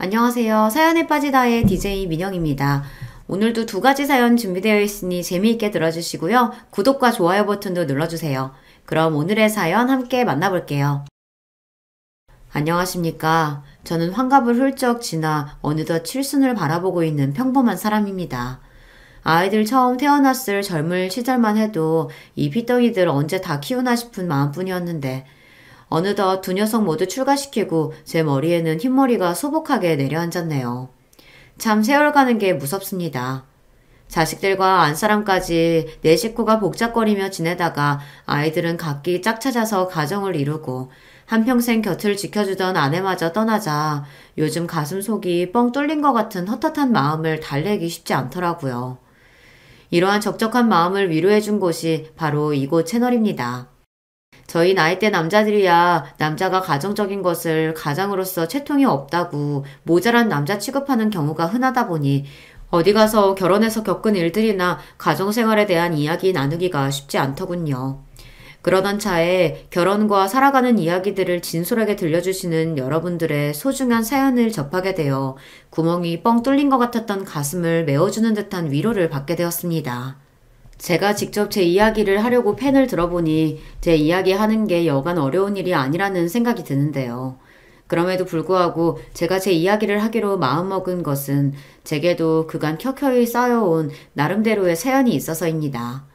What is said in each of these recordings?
안녕하세요. 사연에 빠지다의 DJ 민영입니다. 오늘도 두 가지 사연 준비되어 있으니 재미있게 들어주시고요. 구독과 좋아요 버튼도 눌러주세요. 그럼 오늘의 사연 함께 만나볼게요. 안녕하십니까. 저는 환갑을 훌쩍 지나 어느덧 칠순을 바라보고 있는 평범한 사람입니다. 아이들 처음 태어났을 젊을 시절만 해도 이 핏덩이들 언제 다 키우나 싶은 마음뿐이었는데 어느덧 두 녀석 모두 출가시키고 제 머리에는 흰머리가 소복하게 내려앉았네요. 참 세월 가는 게 무섭습니다. 자식들과 안사람까지 내 식구가 복잡거리며 지내다가 아이들은 각기 짝 찾아서 가정을 이루고 한평생 곁을 지켜주던 아내마저 떠나자 요즘 가슴속이 뻥 뚫린 것 같은 헛헛한 마음을 달래기 쉽지 않더라고요. 이러한 적적한 마음을 위로해준 곳이 바로 이곳 채널입니다. 저희 나이대 남자들이야 남자가 가정적인 것을 가장으로서 채통이 없다고 모자란 남자 취급하는 경우가 흔하다 보니 어디 가서 결혼해서 겪은 일들이나 가정생활에 대한 이야기 나누기가 쉽지 않더군요. 그러던 차에 결혼과 살아가는 이야기들을 진솔하게 들려주시는 여러분들의 소중한 사연을 접하게 되어 구멍이 뻥 뚫린 것 같았던 가슴을 메워주는 듯한 위로를 받게 되었습니다. 제가 직접 제 이야기를 하려고 펜을 들어보니 제 이야기 하는 게 여간 어려운 일이 아니라는 생각이 드는데요. 그럼에도 불구하고 제가 제 이야기를 하기로 마음먹은 것은 제게도 그간 켜켜이 쌓여온 나름대로의 사연이 있어서입니다.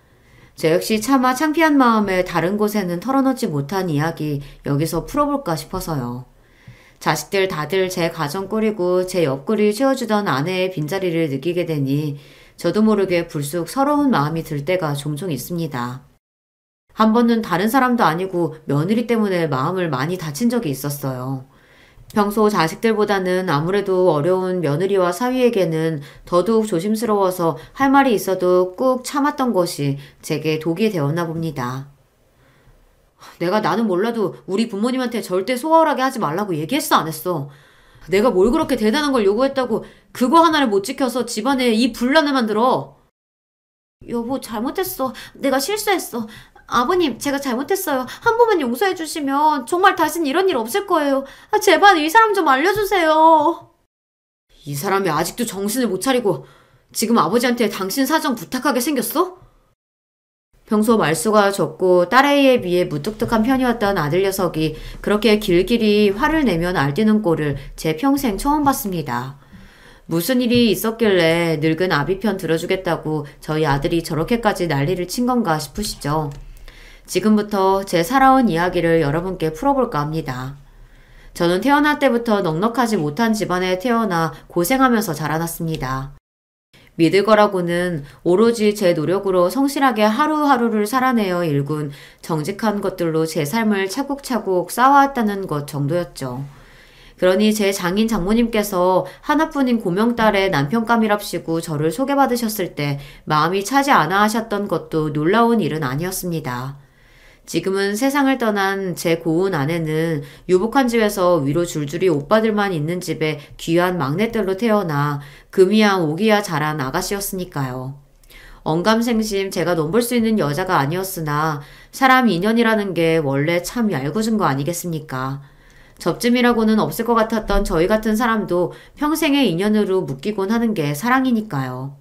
저 역시 차마 창피한 마음에 다른 곳에는 털어놓지 못한 이야기 여기서 풀어볼까 싶어서요. 자식들 다들 제 가정 꾸리고 제 옆구리 채워주던 아내의 빈자리를 느끼게 되니 저도 모르게 불쑥 서러운 마음이 들 때가 종종 있습니다. 한 번은 다른 사람도 아니고 며느리 때문에 마음을 많이 다친 적이 있었어요. 평소 자식들보다는 아무래도 어려운 며느리와 사위에게는 더더욱 조심스러워서 할 말이 있어도 꾹 참았던 것이 제게 독이 되었나 봅니다. 나는 몰라도 우리 부모님한테 절대 소홀하게 하지 말라고 얘기했어, 안 했어? 내가 뭘 그렇게 대단한 걸 요구했다고 그거 하나를 못 지켜서 집안에 이 분란을 만들어. 여보, 잘못했어. 내가 실수했어. 아버님, 제가 잘못했어요. 한 번만 용서해 주시면 정말 다신 이런 일 없을 거예요. 제발 이 사람 좀 알려주세요. 이 사람이 아직도 정신을 못 차리고 지금 아버지한테 당신 사정 부탁하게 생겼어? 평소 말수가 적고 딸아이에 비해 무뚝뚝한 편이었던 아들 녀석이 그렇게 길길이 화를 내며 날뛰는 꼴을 제 평생 처음 봤습니다. 무슨 일이 있었길래 늙은 아비 편 들어주겠다고 저희 아들이 저렇게까지 난리를 친 건가 싶으시죠? 지금부터 제 살아온 이야기를 여러분께 풀어볼까 합니다. 저는 태어날 때부터 넉넉하지 못한 집안에 태어나 고생하면서 자라났습니다. 믿을 거라고는 오로지 제 노력으로 성실하게 하루하루를 살아내어 일군 정직한 것들로 제 삶을 차곡차곡 쌓아왔다는 것 정도였죠. 그러니 제 장인 장모님께서 하나뿐인 고명딸의 남편감이랍시고 저를 소개받으셨을 때 마음이 차지 않아 하셨던 것도 놀라운 일은 아니었습니다. 지금은 세상을 떠난 제 고운 아내는 유복한 집에서 위로 줄줄이 오빠들만 있는 집에 귀한 막내딸로 태어나 금이야 오기야 자란 아가씨였으니까요. 언감생심 제가 넘볼 수 있는 여자가 아니었으나 사람 인연이라는 게 원래 참 얄궂은 거 아니겠습니까? 접점이라고는 없을 것 같았던 저희 같은 사람도 평생의 인연으로 묶이곤 하는 게 사랑이니까요.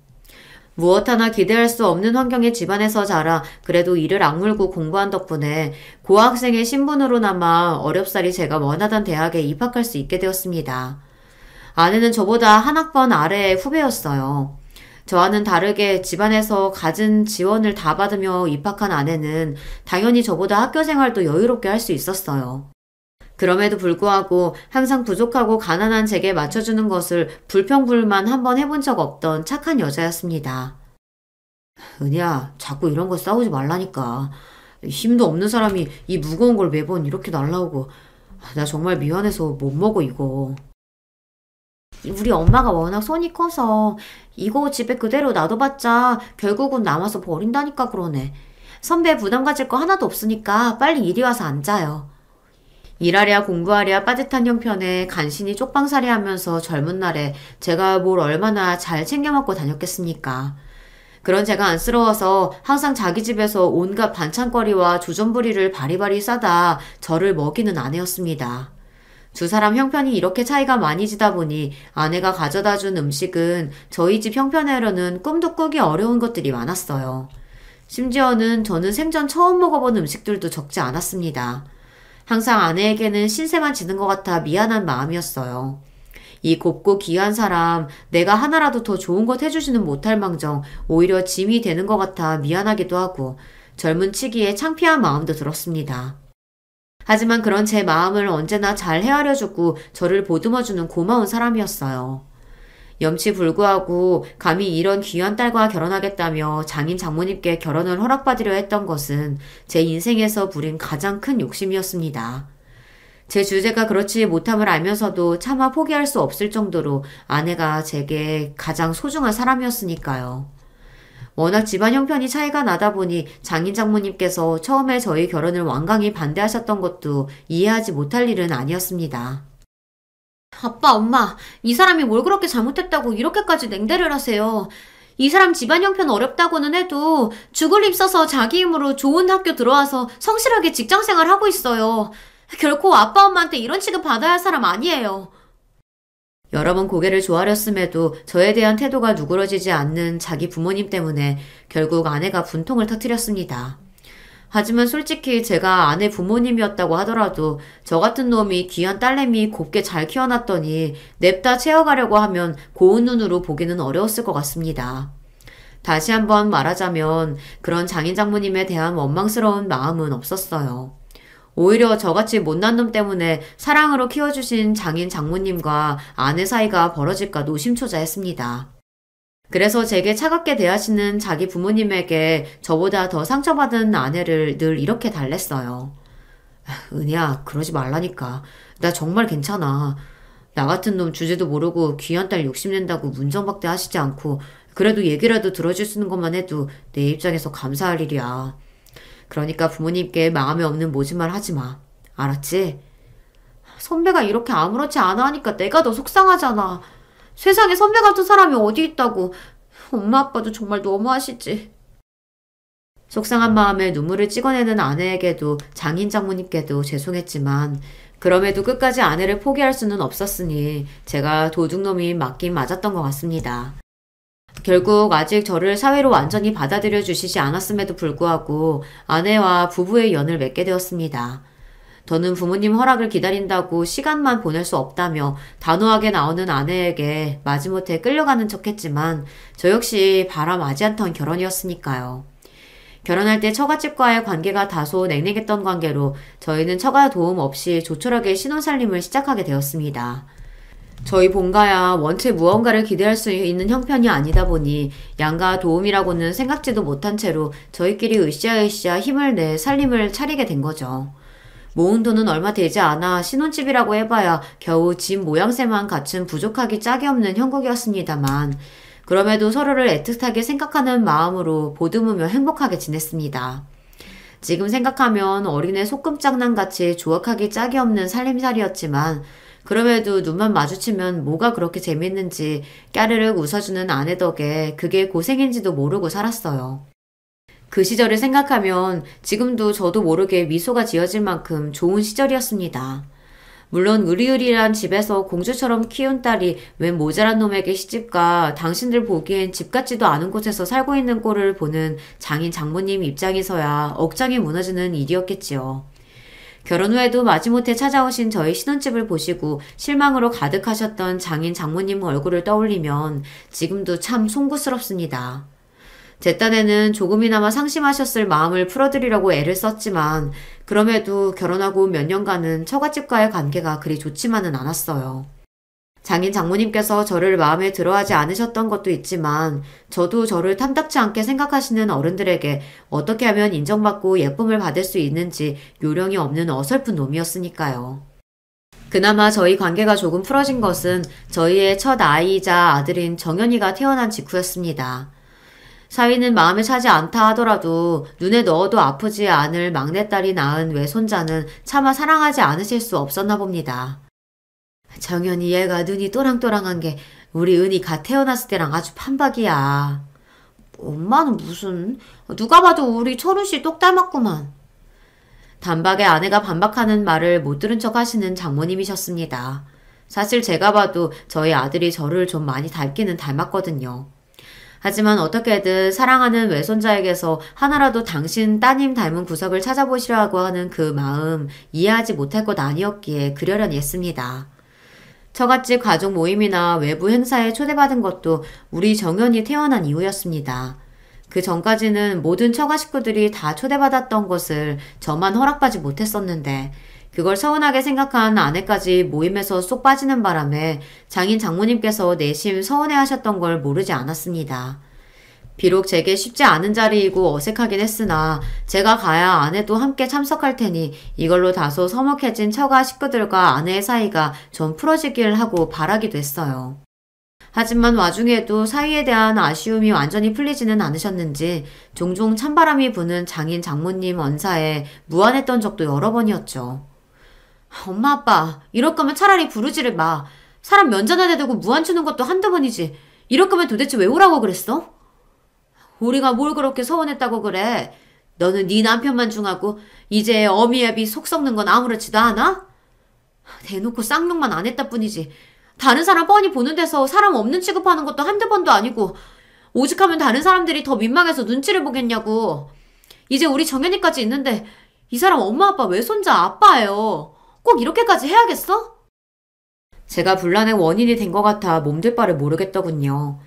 무엇 하나 기대할 수 없는 환경의 집안에서 자라 그래도 이를 악물고 공부한 덕분에 고학생의 신분으로나마 어렵사리 제가 원하던 대학에 입학할 수 있게 되었습니다. 아내는 저보다 한 학번 아래의 후배였어요. 저와는 다르게 집안에서 갖은 지원을 다 받으며 입학한 아내는 당연히 저보다 학교 생활도 여유롭게 할 수 있었어요. 그럼에도 불구하고 항상 부족하고 가난한 제게 맞춰주는 것을 불평불만 한번 해본 적 없던 착한 여자였습니다. 은희야, 자꾸 이런 거 싸우지 말라니까. 힘도 없는 사람이 이 무거운 걸 매번 이렇게 날라오고 나 정말 미안해서 못 먹어 이거. 우리 엄마가 워낙 손이 커서 이거 집에 그대로 놔둬봤자 결국은 남아서 버린다니까 그러네. 선배 부담 가질 거 하나도 없으니까 빨리 이리 와서 앉아요. 일하랴 공부하랴 빠듯한 형편에 간신히 쪽방살이 하면서 젊은 날에 제가 뭘 얼마나 잘 챙겨 먹고 다녔겠습니까? 그런 제가 안쓰러워서 항상 자기 집에서 온갖 반찬거리와 주전부리를 바리바리 싸다 저를 먹이는 아내였습니다. 두 사람 형편이 이렇게 차이가 많이 지다 보니 아내가 가져다 준 음식은 저희 집 형편으로는 꿈도 꾸기 어려운 것들이 많았어요. 심지어는 저는 생전 처음 먹어본 음식들도 적지 않았습니다. 항상 아내에게는 신세만 지는 것 같아 미안한 마음이었어요. 이 곱고 귀한 사람, 내가 하나라도 더 좋은 것 해주지는 못할 망정 오히려 짐이 되는 것 같아 미안하기도 하고 젊은 치기에 창피한 마음도 들었습니다. 하지만 그런 제 마음을 언제나 잘 헤아려주고 저를 보듬어주는 고마운 사람이었어요. 염치불구하고 감히 이런 귀한 딸과 결혼하겠다며 장인 장모님께 결혼을 허락받으려 했던 것은 제 인생에서 부린 가장 큰 욕심이었습니다. 제 주제가 그렇지 못함을 알면서도 차마 포기할 수 없을 정도로 아내가 제게 가장 소중한 사람이었으니까요. 워낙 집안 형편이 차이가 나다 보니 장인 장모님께서 처음에 저희 결혼을 완강히 반대하셨던 것도 이해하지 못할 일은 아니었습니다. 아빠, 엄마, 이 사람이 뭘 그렇게 잘못했다고 이렇게까지 냉대를 하세요. 이 사람 집안 형편 어렵다고는 해도 죽을 힘 써서 자기 힘으로 좋은 학교 들어와서 성실하게 직장생활 하고 있어요. 결코 아빠 엄마한테 이런 취급 받아야 할 사람 아니에요. 여러 번 고개를 조아렸음에도 저에 대한 태도가 누그러지지 않는 자기 부모님 때문에 결국 아내가 분통을 터뜨렸습니다. 하지만 솔직히 제가 아내 부모님이었다고 하더라도 저 같은 놈이 귀한 딸내미 곱게 잘 키워놨더니 냅다 채워가려고 하면 고운 눈으로 보기는 어려웠을 것 같습니다. 다시 한번 말하자면 그런 장인 장모님에 대한 원망스러운 마음은 없었어요. 오히려 저같이 못난 놈 때문에 사랑으로 키워주신 장인 장모님과 아내 사이가 벌어질까 노심초사했습니다. 그래서 제게 차갑게 대하시는 자기 부모님에게 저보다 더 상처받은 아내를 늘 이렇게 달랬어요. 은희야, 그러지 말라니까. 나 정말 괜찮아. 나 같은 놈 주제도 모르고 귀한 딸 욕심낸다고 문정박대 하시지 않고 그래도 얘기라도 들어주시는 것만 해도 내 입장에서 감사할 일이야. 그러니까 부모님께 마음에 없는 모짓말 하지 마. 알았지? 선배가 이렇게 아무렇지 않아 하니까 내가 더 속상하잖아. 세상에 선배 같은 사람이 어디 있다고. 엄마 아빠도 정말 너무하시지. 속상한 마음에 눈물을 찍어내는 아내에게도 장인 장모님께도 죄송했지만 그럼에도 끝까지 아내를 포기할 수는 없었으니 제가 도둑놈이 맞긴 맞았던 것 같습니다. 결국 아직 저를 사회로 완전히 받아들여 주시지 않았음에도 불구하고 아내와 부부의 연을 맺게 되었습니다. 더는 부모님 허락을 기다린다고 시간만 보낼 수 없다며 단호하게 나오는 아내에게 마지못해 끌려가는 척했지만 저 역시 바람하지 않던 결혼이었으니까요. 결혼할 때 처갓집과의 관계가 다소 냉랭했던 관계로 저희는 처가 도움 없이 조촐하게 신혼살림을 시작하게 되었습니다. 저희 본가야 원체 무언가를 기대할 수 있는 형편이 아니다 보니 양가 도움이라고는 생각지도 못한 채로 저희끼리 으쌰으쌰 힘을 내 살림을 차리게 된 거죠. 모은 돈은 얼마 되지 않아 신혼집이라고 해봐야 겨우 집 모양새만 갖춘 부족하기 짝이 없는 형국이었습니다만 그럼에도 서로를 애틋하게 생각하는 마음으로 보듬으며 행복하게 지냈습니다. 지금 생각하면 어린애 소꿉장난같이 조악하기 짝이 없는 살림살이였지만 그럼에도 눈만 마주치면 뭐가 그렇게 재밌는지 까르륵 웃어주는 아내 덕에 그게 고생인지도 모르고 살았어요. 그 시절을 생각하면 지금도 저도 모르게 미소가 지어질 만큼 좋은 시절이었습니다. 물론 으리으리한 집에서 공주처럼 키운 딸이 웬 모자란 놈에게 시집가 당신들 보기엔 집 같지도 않은 곳에서 살고 있는 꼴을 보는 장인 장모님 입장에서야 억장이 무너지는 일이었겠지요. 결혼 후에도 마지못해 찾아오신 저희 신혼집을 보시고 실망으로 가득하셨던 장인 장모님 얼굴을 떠올리면 지금도 참 송구스럽습니다. 제 딴에는 조금이나마 상심하셨을 마음을 풀어드리려고 애를 썼지만 그럼에도 결혼하고 몇 년간은 처갓집과의 관계가 그리 좋지만은 않았어요. 장인 장모님께서 저를 마음에 들어하지 않으셨던 것도 있지만 저도 저를 탐탁치 않게 생각하시는 어른들에게 어떻게 하면 인정받고 예쁨을 받을 수 있는지 요령이 없는 어설픈 놈이었으니까요. 그나마 저희 관계가 조금 풀어진 것은 저희의 첫 아이이자 아들인 정연이가 태어난 직후였습니다. 사위는 마음에 차지 않다 하더라도 눈에 넣어도 아프지 않을 막내딸이 낳은 외손자는 차마 사랑하지 않으실 수 없었나 봅니다. 정연이 얘가 눈이 또랑또랑한 게 우리 은이 갓 태어났을 때랑 아주 판박이야. 엄마는 무슨 누가 봐도 우리 철우씨 똑 닮았구만. 단박에 아내가 반박하는 말을 못 들은 척 하시는 장모님이셨습니다. 사실 제가 봐도 저희 아들이 저를 좀 많이 닮기는 닮았거든요. 하지만 어떻게든 사랑하는 외손자에게서 하나라도 당신 따님 닮은 구석을 찾아보시라고 하는 그 마음 이해하지 못할 것 아니었기에 그러려니 했습니다. 처갓집 가족 모임이나 외부 행사에 초대받은 것도 우리 정연이 태어난 이후였습니다. 그 전까지는 모든 처가 식구들이 다 초대받았던 것을 저만 허락받지 못했었는데 그걸 서운하게 생각한 아내까지 모임에서 쏙 빠지는 바람에 장인 장모님께서 내심 서운해하셨던 걸 모르지 않았습니다. 비록 제게 쉽지 않은 자리이고 어색하긴 했으나 제가 가야 아내도 함께 참석할 테니 이걸로 다소 서먹해진 처가 식구들과 아내의 사이가 좀 풀어지길 하고 바라기도 했어요. 하지만 와중에도 사이에 대한 아쉬움이 완전히 풀리지는 않으셨는지 종종 찬바람이 부는 장인 장모님 언사에 무안했던 적도 여러 번이었죠. 엄마 아빠 이럴 거면 차라리 부르지를 마. 사람 면전에 대고 무안 주는 것도 한두 번이지. 이럴 거면 도대체 왜 오라고 그랬어? 우리가 뭘 그렇게 서운했다고 그래. 너는 네 남편만 중하고 이제 어미애비 속 썩는 건 아무렇지도 않아? 대놓고 쌍욕만 안 했다 뿐이지. 다른 사람 뻔히 보는 데서 사람 없는 취급하는 것도 한두 번도 아니고 오죽하면 다른 사람들이 더 민망해서 눈치를 보겠냐고. 이제 우리 정연이까지 있는데 이 사람 엄마 아빠 외손자 아빠예요. 꼭 이렇게까지 해야겠어? 제가 분란의 원인이 된 것 같아 몸둘 바를 모르겠더군요.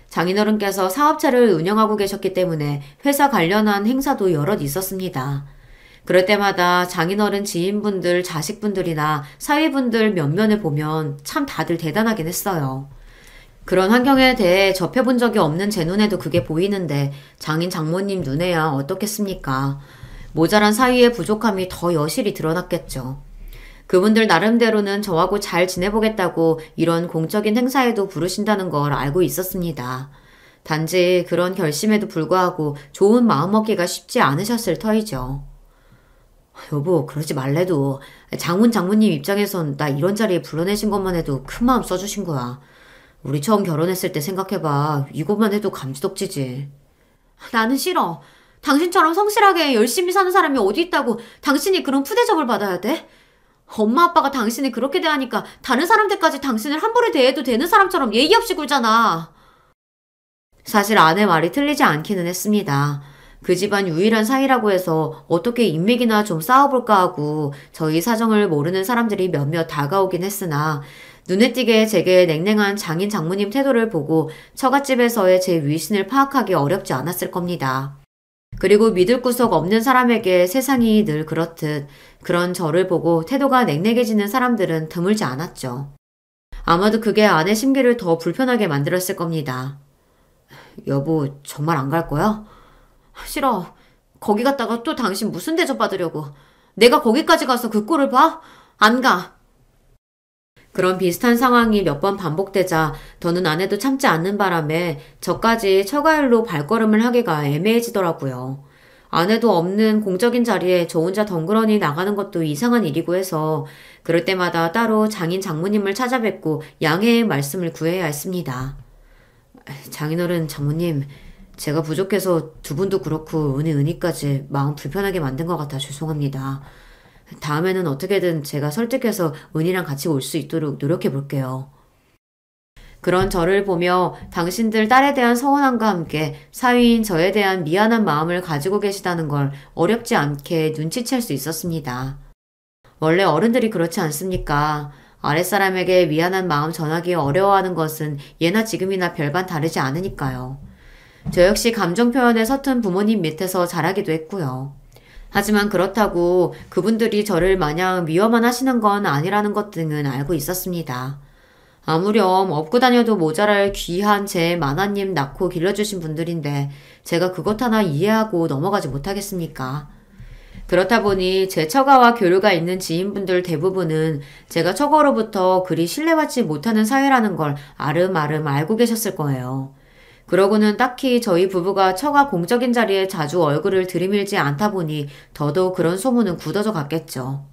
장인어른께서 사업체를 운영하고 계셨기 때문에 회사 관련한 행사도 여럿 있었습니다. 그럴 때마다 장인어른 지인분들, 자식분들이나 사위분들 면면을 보면 참 다들 대단하긴 했어요. 그런 환경에 대해 접해본 적이 없는 제 눈에도 그게 보이는데 장인 장모님 눈에야 어떻겠습니까? 모자란 사위의 부족함이 더 여실히 드러났겠죠. 그분들 나름대로는 저하고 잘 지내보겠다고 이런 공적인 행사에도 부르신다는 걸 알고 있었습니다. 단지 그런 결심에도 불구하고 좋은 마음먹기가 쉽지 않으셨을 터이죠. 여보, 그러지 말래도 장모님 입장에선 나 이런 자리에 불러내신 것만 해도 큰 마음 써주신 거야. 우리 처음 결혼했을 때 생각해봐. 이것만 해도 감지덕지지. 나는 싫어. 당신처럼 성실하게 열심히 사는 사람이 어디 있다고 당신이 그런 푸대접을 받아야 돼? 엄마 아빠가 당신을 그렇게 대하니까 다른 사람들까지 당신을 함부로 대해도 되는 사람처럼 예의 없이 굴잖아. 사실 아내 말이 틀리지 않기는 했습니다. 그 집안 유일한 사이라고 해서 어떻게 인맥이나 좀 쌓아볼까 하고 저희 사정을 모르는 사람들이 몇몇 다가오긴 했으나 눈에 띄게 제게 냉랭한 장인 장모님 태도를 보고 처갓집에서의 제 위신을 파악하기 어렵지 않았을 겁니다. 그리고 믿을 구석 없는 사람에게 세상이 늘 그렇듯 그런 저를 보고 태도가 냉랭해지는 사람들은 드물지 않았죠. 아마도 그게 아내 심기를 더 불편하게 만들었을 겁니다. 여보, 정말 안 갈 거야? 싫어. 거기 갔다가 또 당신 무슨 대접 받으려고. 내가 거기까지 가서 그 꼴을 봐? 안 가. 그런 비슷한 상황이 몇 번 반복되자 더는 아내도 참지 않는 바람에 저까지 처가일로 발걸음을 하기가 애매해지더라고요. 아내도 없는 공적인 자리에 저 혼자 덩그러니 나가는 것도 이상한 일이고 해서 그럴 때마다 따로 장인 장모님을 찾아뵙고 양해의 말씀을 구해야 했습니다. 장인어른 장모님, 제가 부족해서 두 분도 그렇고 은희까지 마음 불편하게 만든 것 같아 죄송합니다. 다음에는 어떻게든 제가 설득해서 은희랑 같이 올 수 있도록 노력해 볼게요. 그런 저를 보며 당신들 딸에 대한 서운함과 함께 사위인 저에 대한 미안한 마음을 가지고 계시다는 걸 어렵지 않게 눈치챌 수 있었습니다. 원래 어른들이 그렇지 않습니까? 아랫사람에게 미안한 마음 전하기 어려워하는 것은 예나 지금이나 별반 다르지 않으니까요. 저 역시 감정 표현에 서툰 부모님 밑에서 자라기도 했고요. 하지만 그렇다고 그분들이 저를 마냥 미워만 하시는 건 아니라는 것 등은 알고 있었습니다. 아무렴 업고 다녀도 모자랄 귀한 제 마나님 낳고 길러주신 분들인데 제가 그것 하나 이해하고 넘어가지 못하겠습니까? 그렇다 보니 제 처가와 교류가 있는 지인분들 대부분은 제가 처가로부터 그리 신뢰받지 못하는 사회라는 걸 아름아름 알고 계셨을 거예요. 그러고는 딱히 저희 부부가 처가 공적인 자리에 자주 얼굴을 들이밀지 않다 보니 더더욱 그런 소문은 굳어져 갔겠죠.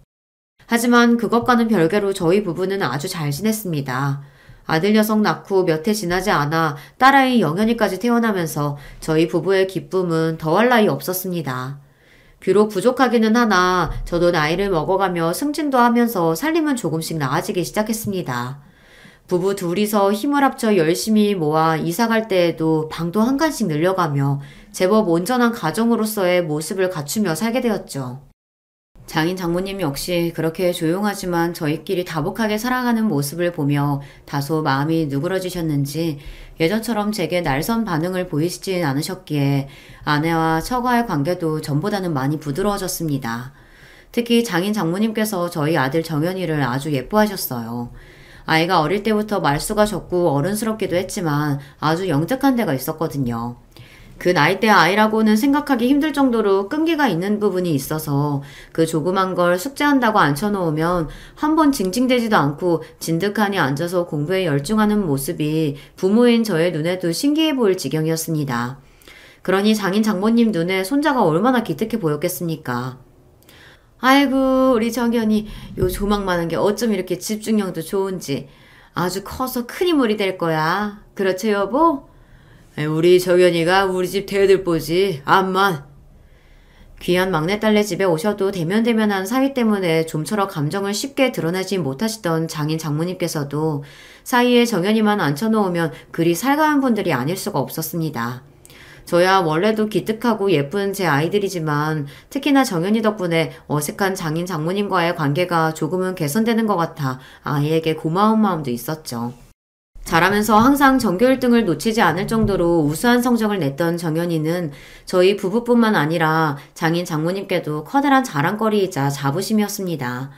하지만 그것과는 별개로 저희 부부는 아주 잘 지냈습니다. 아들 녀석 낳고 몇 해 지나지 않아 딸아이 영현이까지 태어나면서 저희 부부의 기쁨은 더할 나위 없었습니다. 비록 부족하기는 하나 저도 나이를 먹어가며 승진도 하면서 살림은 조금씩 나아지기 시작했습니다. 부부 둘이서 힘을 합쳐 열심히 모아 이사 갈 때에도 방도 한 칸씩 늘려가며 제법 온전한 가정으로서의 모습을 갖추며 살게 되었죠. 장인 장모님 역시 그렇게 조용하지만 저희끼리 다복하게 살아가는 모습을 보며 다소 마음이 누그러지셨는지 예전처럼 제게 날선 반응을 보이시진 않으셨기에 아내와 처가의 관계도 전보다는 많이 부드러워졌습니다. 특히 장인 장모님께서 저희 아들 정연이를 아주 예뻐하셨어요. 아이가 어릴 때부터 말수가 적고 어른스럽기도 했지만 아주 영특한 데가 있었거든요. 그 나이대 아이라고는 생각하기 힘들 정도로 끈기가 있는 부분이 있어서 그 조그만 걸 숙제한다고 앉혀놓으면 한 번 징징대지도 않고 진득하니 앉아서 공부에 열중하는 모습이 부모인 저의 눈에도 신기해 보일 지경이었습니다. 그러니 장인 장모님 눈에 손자가 얼마나 기특해 보였겠습니까? 아이고 우리 정연이 요 조망만한 게 어쩜 이렇게 집중력도 좋은지 아주 커서 큰 인물이 될 거야. 그렇죠 여보? 우리 정연이가 우리 집 대들보지 암만. 귀한 막내딸네 집에 오셔도 대면대면한 사위 때문에 좀처럼 감정을 쉽게 드러내지 못하시던 장인 장모님께서도 사이에 정연이만 앉혀놓으면 그리 살가운 분들이 아닐 수가 없었습니다. 저야 원래도 기특하고 예쁜 제 아이들이지만 특히나 정연이 덕분에 어색한 장인 장모님과의 관계가 조금은 개선되는 것 같아 아이에게 고마운 마음도 있었죠. 자라면서 항상 전교 1등을 놓치지 않을 정도로 우수한 성적을 냈던 정연이는 저희 부부뿐만 아니라 장인 장모님께도 커다란 자랑거리이자 자부심이었습니다.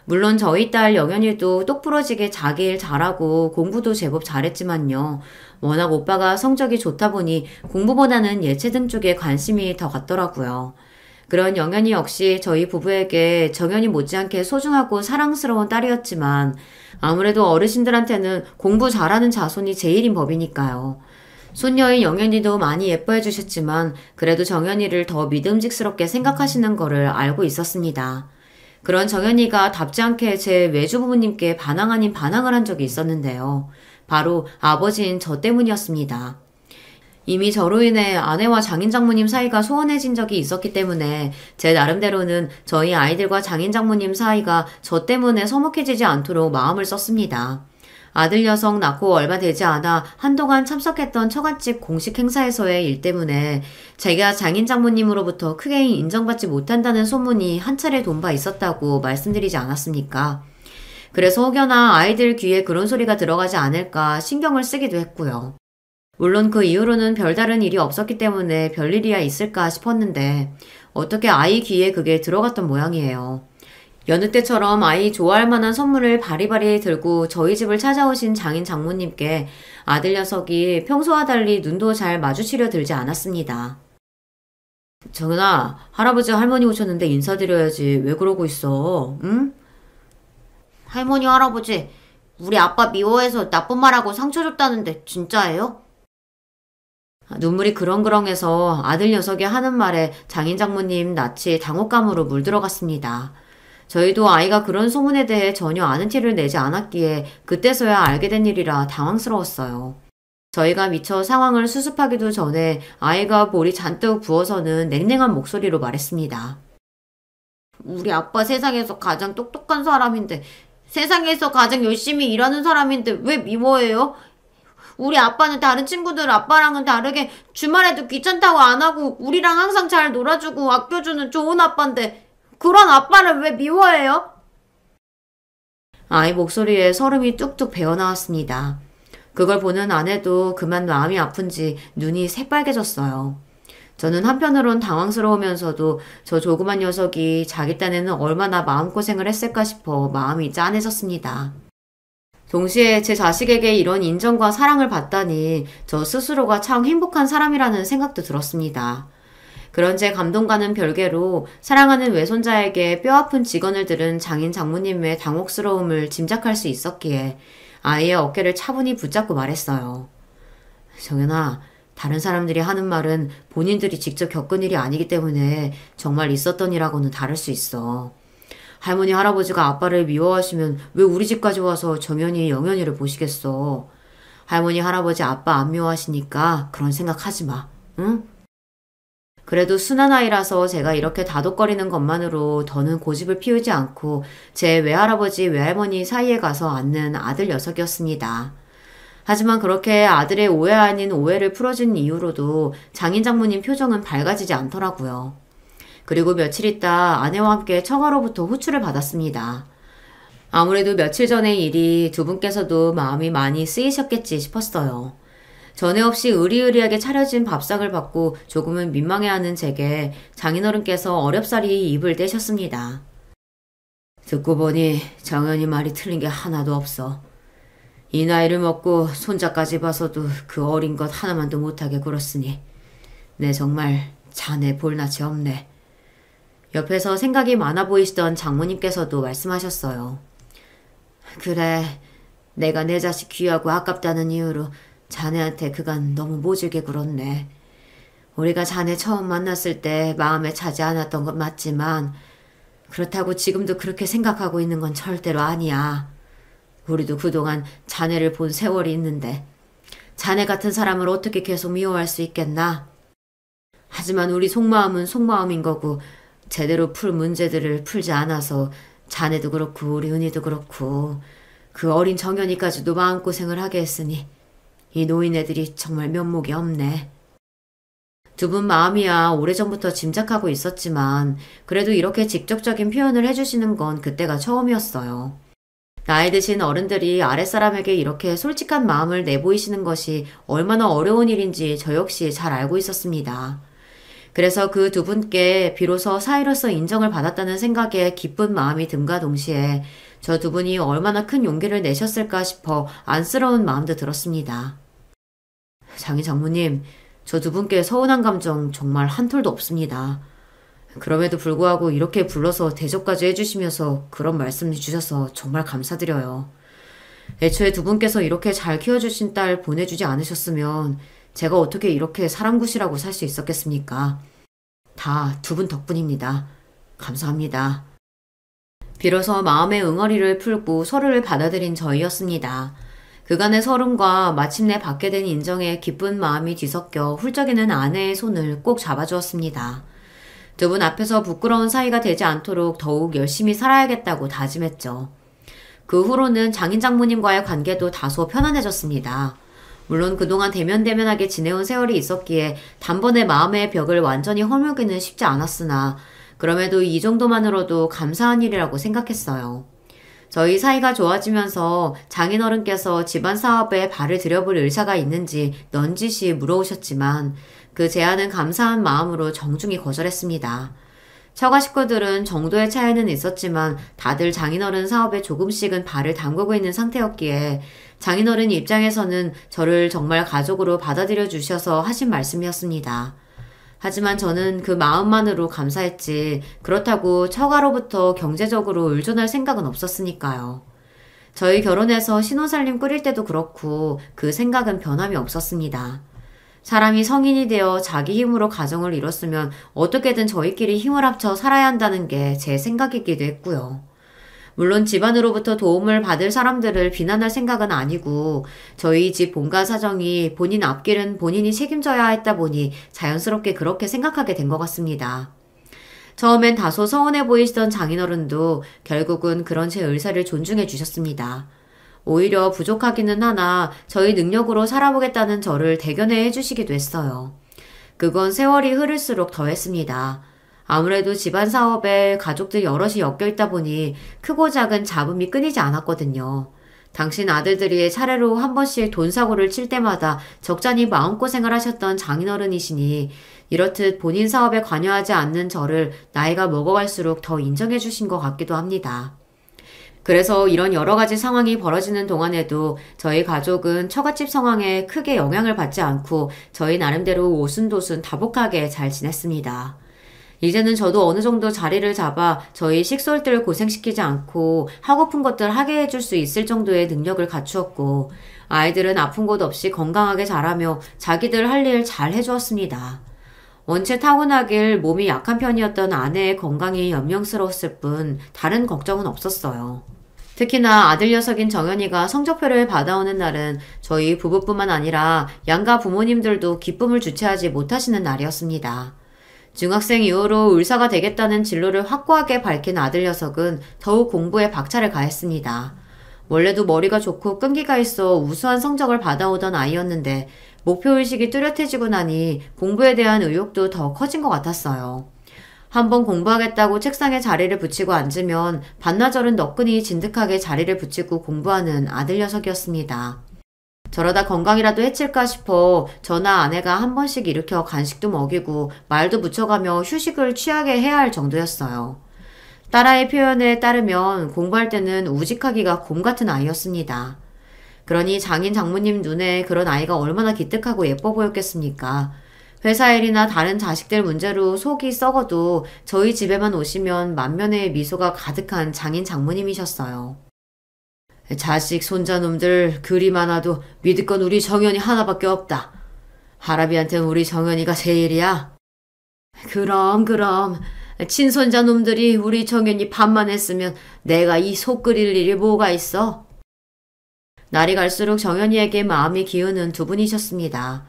물론 저희 딸 영연이도 똑부러지게 자기 일 잘하고 공부도 제법 잘했지만요. 워낙 오빠가 성적이 좋다 보니 공부보다는 예체능 쪽에 관심이 더 갔더라고요. 그런 영연이 역시 저희 부부에게 정연이 못지않게 소중하고 사랑스러운 딸이었지만 아무래도 어르신들한테는 공부 잘하는 자손이 제일인 법이니까요. 손녀인 영연이도 많이 예뻐해 주셨지만 그래도 정연이를 더 믿음직스럽게 생각하시는 거를 알고 있었습니다. 그런 정연이가 답지 않게 제 외주부모님께 반항 아닌 반항을 한 적이 있었는데요. 바로 아버지인 저 때문이었습니다. 이미 저로 인해 아내와 장인 장모님 사이가 소원해진 적이 있었기 때문에 제 나름대로는 저희 아이들과 장인 장모님 사이가 저 때문에 서먹해지지 않도록 마음을 썼습니다. 아들 녀석 낳고 얼마 되지 않아 한동안 참석했던 처갓집 공식 행사에서의 일 때문에 제가 장인 장모님으로부터 크게 인정받지 못한다는 소문이 한 차례 돈 바 있었다고 말씀드리지 않았습니까? 그래서 혹여나 아이들 귀에 그런 소리가 들어가지 않을까 신경을 쓰기도 했고요. 물론 그 이후로는 별다른 일이 없었기 때문에 별일이야 있을까 싶었는데 어떻게 아이 귀에 그게 들어갔던 모양이에요. 여느 때처럼 아이 좋아할 만한 선물을 바리바리 들고 저희 집을 찾아오신 장인 장모님께 아들 녀석이 평소와 달리 눈도 잘 마주치려 들지 않았습니다. 정은아, 할아버지 할머니 오셨는데 인사드려야지. 왜 그러고 있어? 응? 할머니 할아버지 우리 아빠 미워해서 나쁜 말하고 상처 줬다는데 진짜예요? 눈물이 그렁그렁해서 아들 녀석이 하는 말에 장인 장모님 낯이 당혹감으로 물들어갔습니다. 저희도 아이가 그런 소문에 대해 전혀 아는 티를 내지 않았기에 그때서야 알게 된 일이라 당황스러웠어요. 저희가 미처 상황을 수습하기도 전에 아이가 볼이 잔뜩 부어서는 냉랭한 목소리로 말했습니다. 우리 아빠 세상에서 가장 똑똑한 사람인데 세상에서 가장 열심히 일하는 사람인데 왜 미워해요? 우리 아빠는 다른 친구들 아빠랑은 다르게 주말에도 귀찮다고 안 하고 우리랑 항상 잘 놀아주고 아껴주는 좋은 아빠인데 그런 아빠를 왜 미워해요? 아이 목소리에 설움이 뚝뚝 배어나왔습니다. 그걸 보는 아내도 그만 마음이 아픈지 눈이 새빨개졌어요. 저는 한편으론 당황스러우면서도 저 조그만 녀석이 자기 딴에는 얼마나 마음고생을 했을까 싶어 마음이 짠해졌습니다. 동시에 제 자식에게 이런 인정과 사랑을 받다니 저 스스로가 참 행복한 사람이라는 생각도 들었습니다. 그런 제 감동과는 별개로 사랑하는 외손자에게 뼈아픈 직언을 들은 장인 장모님의 당혹스러움을 짐작할 수 있었기에 아이의 어깨를 차분히 붙잡고 말했어요. 정연아, 다른 사람들이 하는 말은 본인들이 직접 겪은 일이 아니기 때문에 정말 있었던 일하고는 다를 수 있어. 할머니 할아버지가 아빠를 미워하시면 왜 우리 집까지 와서 정연이 영연이를 보시겠어. 할머니 할아버지 아빠 안 미워하시니까 그런 생각하지 마. 응? 그래도 순한 아이라서 제가 이렇게 다독거리는 것만으로 더는 고집을 피우지 않고 제 외할아버지 외할머니 사이에 가서 앉는 아들 녀석이었습니다. 하지만 그렇게 아들의 오해 아닌 오해를 풀어준 이후로도 장인 장모님 표정은 밝아지지 않더라고요. 그리고 며칠 있다 아내와 함께 처가로부터 호출을 받았습니다. 아무래도 며칠 전의 일이 두 분께서도 마음이 많이 쓰이셨겠지 싶었어요. 전에 없이 의리의리하게 차려진 밥상을 받고 조금은 민망해하는 제게 장인어른께서 어렵사리 입을 떼셨습니다. 듣고 보니 정연이 말이 틀린 게 하나도 없어. 이 나이를 먹고 손자까지 봐서도 그 어린 것 하나만도 못하게 굴었으니 내 정말 자네 볼낯이 없네. 옆에서 생각이 많아 보이시던 장모님께서도 말씀하셨어요. 그래, 내가 내 자식 귀하고 아깝다는 이유로 자네한테 그간 너무 모질게 굴었네. 우리가 자네 처음 만났을 때 마음에 차지 않았던 건 맞지만 그렇다고 지금도 그렇게 생각하고 있는 건 절대로 아니야. 우리도 그동안 자네를 본 세월이 있는데 자네 같은 사람을 어떻게 계속 미워할 수 있겠나? 하지만 우리 속마음은 속마음인 거고 제대로 풀 문제들을 풀지 않아서 자네도 그렇고 우리 은희도 그렇고 그 어린 정연이까지도 마음고생을 하게 했으니 이 노인네들이 정말 면목이 없네. 두 분 마음이야 오래전부터 짐작하고 있었지만 그래도 이렇게 직접적인 표현을 해주시는 건 그때가 처음이었어요. 나이 드신 어른들이 아랫사람에게 이렇게 솔직한 마음을 내보이시는 것이 얼마나 어려운 일인지 저 역시 잘 알고 있었습니다. 그래서 그 두 분께 비로소 사이로서 인정을 받았다는 생각에 기쁜 마음이 듦과 동시에 저 두 분이 얼마나 큰 용기를 내셨을까 싶어 안쓰러운 마음도 들었습니다. 장인 장모님, 저 두 분께 서운한 감정 정말 한 톨도 없습니다. 그럼에도 불구하고 이렇게 불러서 대접까지 해주시면서 그런 말씀 주셔서 정말 감사드려요. 애초에 두 분께서 이렇게 잘 키워주신 딸 보내주지 않으셨으면 제가 어떻게 이렇게 사람굿이라고 살 수 있었겠습니까? 다 두 분 덕분입니다. 감사합니다. 비로소 마음의 응어리를 풀고 서로를 받아들인 저희였습니다. 그간의 서름과 마침내 받게 된 인정에 기쁜 마음이 뒤섞여 훌쩍이는 아내의 손을 꼭 잡아주었습니다. 두 분 앞에서 부끄러운 사이가 되지 않도록 더욱 열심히 살아야겠다고 다짐했죠. 그 후로는 장인 장모님과의 관계도 다소 편안해졌습니다. 물론 그동안 대면대면하게 지내온 세월이 있었기에 단번에 마음의 벽을 완전히 허물기는 쉽지 않았으나 그럼에도 이 정도만으로도 감사한 일이라고 생각했어요. 저희 사이가 좋아지면서 장인어른께서 집안 사업에 발을 들여볼 의사가 있는지 넌지시 물어오셨지만 그 제안은 감사한 마음으로 정중히 거절했습니다. 처가 식구들은 정도의 차이는 있었지만 다들 장인어른 사업에 조금씩은 발을 담그고 있는 상태였기에 장인어른 입장에서는 저를 정말 가족으로 받아들여 주셔서 하신 말씀이었습니다. 하지만 저는 그 마음만으로 감사했지 그렇다고 처가로부터 경제적으로 의존할 생각은 없었으니까요. 저희 결혼해서 신혼살림 꾸릴 때도 그렇고 그 생각은 변함이 없었습니다. 사람이 성인이 되어 자기 힘으로 가정을 이뤘으면 어떻게든 저희끼리 힘을 합쳐 살아야 한다는 게 제 생각이기도 했고요. 물론 집안으로부터 도움을 받을 사람들을 비난할 생각은 아니고 저희 집 본가 사정이 본인 앞길은 본인이 책임져야 했다 보니 자연스럽게 그렇게 생각하게 된 것 같습니다. 처음엔 다소 서운해 보이시던 장인어른도 결국은 그런 제 의사를 존중해 주셨습니다. 오히려 부족하기는 하나 저희 능력으로 살아보겠다는 저를 대견해 해주시기도 했어요. 그건 세월이 흐를수록 더했습니다. 아무래도 집안 사업에 가족들 여럿이 엮여있다 보니 크고 작은 잡음이 끊이지 않았거든요. 당신 아들들이 차례로 한 번씩 돈 사고를 칠 때마다 적잖이 마음고생을 하셨던 장인어른이시니 이렇듯 본인 사업에 관여하지 않는 저를 나이가 먹어갈수록 더 인정해 주신 것 같기도 합니다. 그래서 이런 여러 가지 상황이 벌어지는 동안에도 저희 가족은 처갓집 상황에 크게 영향을 받지 않고 저희 나름대로 오순도순 다복하게 잘 지냈습니다. 이제는 저도 어느 정도 자리를 잡아 저희 식솔들 고생시키지 않고 하고픈 것들 하게 해줄 수 있을 정도의 능력을 갖추었고 아이들은 아픈 곳 없이 건강하게 자라며 자기들 할 일 잘 해주었습니다. 원체 타고나길 몸이 약한 편이었던 아내의 건강이 염려스러웠을 뿐 다른 걱정은 없었어요. 특히나 아들 녀석인 정연이가 성적표를 받아오는 날은 저희 부부뿐만 아니라 양가 부모님들도 기쁨을 주체하지 못하시는 날이었습니다. 중학생 이후로 의사가 되겠다는 진로를 확고하게 밝힌 아들 녀석은 더욱 공부에 박차를 가했습니다. 원래도 머리가 좋고 끈기가 있어 우수한 성적을 받아오던 아이였는데 목표의식이 뚜렷해지고 나니 공부에 대한 의욕도 더 커진 것 같았어요. 한번 공부하겠다고 책상에 자리를 붙이고 앉으면 반나절은 너끈히 진득하게 자리를 붙이고 공부하는 아들 녀석이었습니다. 저러다 건강이라도 해칠까 싶어 저나 아내가 한 번씩 일으켜 간식도 먹이고 말도 붙여가며 휴식을 취하게 해야 할 정도였어요. 딸아이 표현에 따르면 공부할 때는 우직하기가 곰 같은 아이였습니다. 그러니 장인 장모님 눈에 그런 아이가 얼마나 기특하고 예뻐 보였겠습니까? 회사 일이나 다른 자식들 문제로 속이 썩어도 저희 집에만 오시면 만면의 미소가 가득한 장인 장모님이셨어요. 자식 손자놈들 그리 많아도 믿을 건 우리 정연이 하나밖에 없다. 할아비한테는 우리 정연이가 제일이야. 그럼 친손자놈들이 우리 정연이 밥만 했으면 내가 이 속 끓일 일이 뭐가 있어? 날이 갈수록 정연이에게 마음이 기우는 두 분이셨습니다.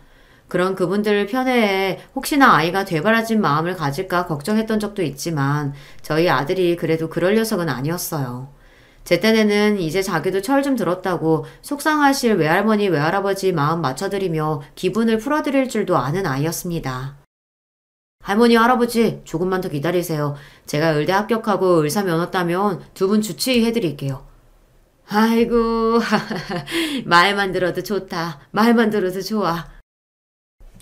그런 그분들 편애에 혹시나 아이가 되바라진 마음을 가질까 걱정했던 적도 있지만 저희 아들이 그래도 그럴 녀석은 아니었어요. 제 딴에는 이제 자기도 철 좀 들었다고 속상하실 외할머니 외할아버지 마음 맞춰드리며 기분을 풀어드릴 줄도 아는 아이였습니다. 할머니 할아버지 조금만 더 기다리세요. 제가 의대 합격하고 의사 면허 따면 두 분 주치의해드릴게요. 아이고 말만 들어도 좋다. 말만 들어도 좋아.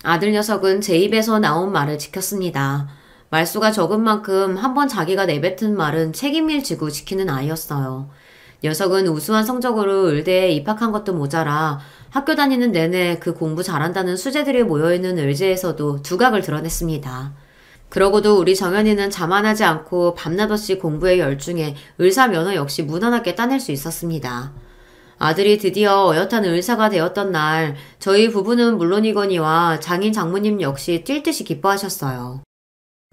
아들 녀석은 제 입에서 나온 말을 지켰습니다. 말수가 적은 만큼 한번 자기가 내뱉은 말은 책임을 지고 지키는 아이였어요. 녀석은 우수한 성적으로 의대에 입학한 것도 모자라 학교 다니는 내내 그 공부 잘한다는 수재들이 모여있는 의제에서도 두각을 드러냈습니다. 그러고도 우리 정연이는 자만하지 않고 밤낮 없이 공부에 열중해 의사 면허 역시 무난하게 따낼 수 있었습니다. 아들이 드디어 어엿한 의사가 되었던 날 저희 부부는 물론이거니와 장인 장모님 역시 뛸 듯이 기뻐하셨어요.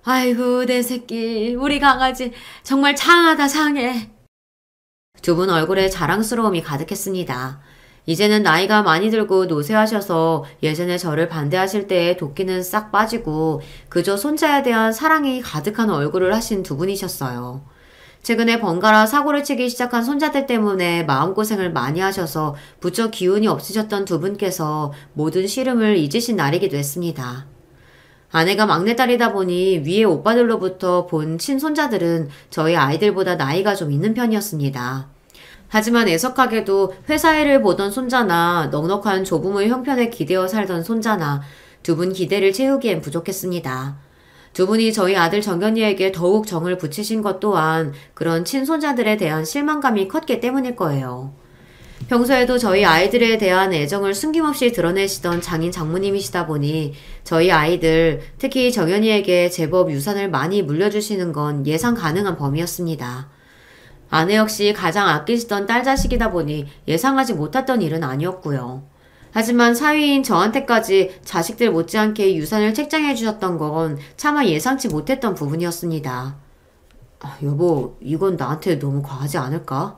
아이고 내 새끼 우리 강아지 정말 장하다 장해. 두 분 얼굴에 자랑스러움이 가득했습니다. 이제는 나이가 많이 들고 노쇠하셔서 예전에 저를 반대하실 때의 도끼는 싹 빠지고 그저 손자에 대한 사랑이 가득한 얼굴을 하신 두 분이셨어요. 최근에 번갈아 사고를 치기 시작한 손자들 때문에 마음고생을 많이 하셔서 부쩍 기운이 없으셨던 두 분께서 모든 시름을 잊으신 날이기도 했습니다. 아내가 막내딸이다 보니 위에 오빠들로부터 본 친손자들은 저희 아이들보다 나이가 좀 있는 편이었습니다. 하지만 애석하게도 회사 일을 보던 손자나 넉넉한 조부모의 형편에 기대어 살던 손자나 두 분 기대를 채우기엔 부족했습니다. 두 분이 저희 아들 정연이에게 더욱 정을 붙이신 것 또한 그런 친손자들에 대한 실망감이 컸기 때문일 거예요. 평소에도 저희 아이들에 대한 애정을 숨김없이 드러내시던 장인 장모님이시다 보니 저희 아이들, 특히 정연이에게 제법 유산을 많이 물려주시는 건 예상 가능한 범위였습니다. 아내 역시 가장 아끼시던 딸 자식이다 보니 예상하지 못했던 일은 아니었고요. 하지만 사위인 저한테까지 자식들 못지않게 유산을 책정해 주셨던 건 차마 예상치 못했던 부분이었습니다. 여보, 이건 나한테 너무 과하지 않을까?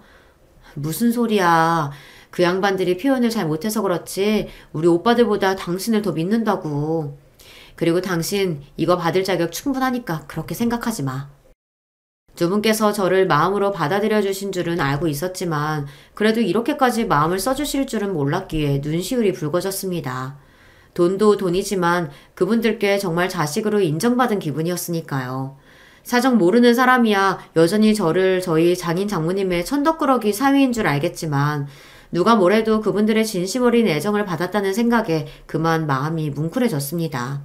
무슨 소리야. 그 양반들이 표현을 잘 못해서 그렇지 우리 오빠들보다 당신을 더 믿는다고. 그리고 당신 이거 받을 자격 충분하니까 그렇게 생각하지 마. 두 분께서 저를 마음으로 받아들여 주신 줄은 알고 있었지만 그래도 이렇게까지 마음을 써주실 줄은 몰랐기에 눈시울이 붉어졌습니다. 돈도 돈이지만 그분들께 정말 자식으로 인정받은 기분이었으니까요. 사정 모르는 사람이야 여전히 저를 저희 장인 장모님의 천덕꾸러기 사위인 줄 알겠지만 누가 뭐래도 그분들의 진심 어린 애정을 받았다는 생각에 그만 마음이 뭉클해졌습니다.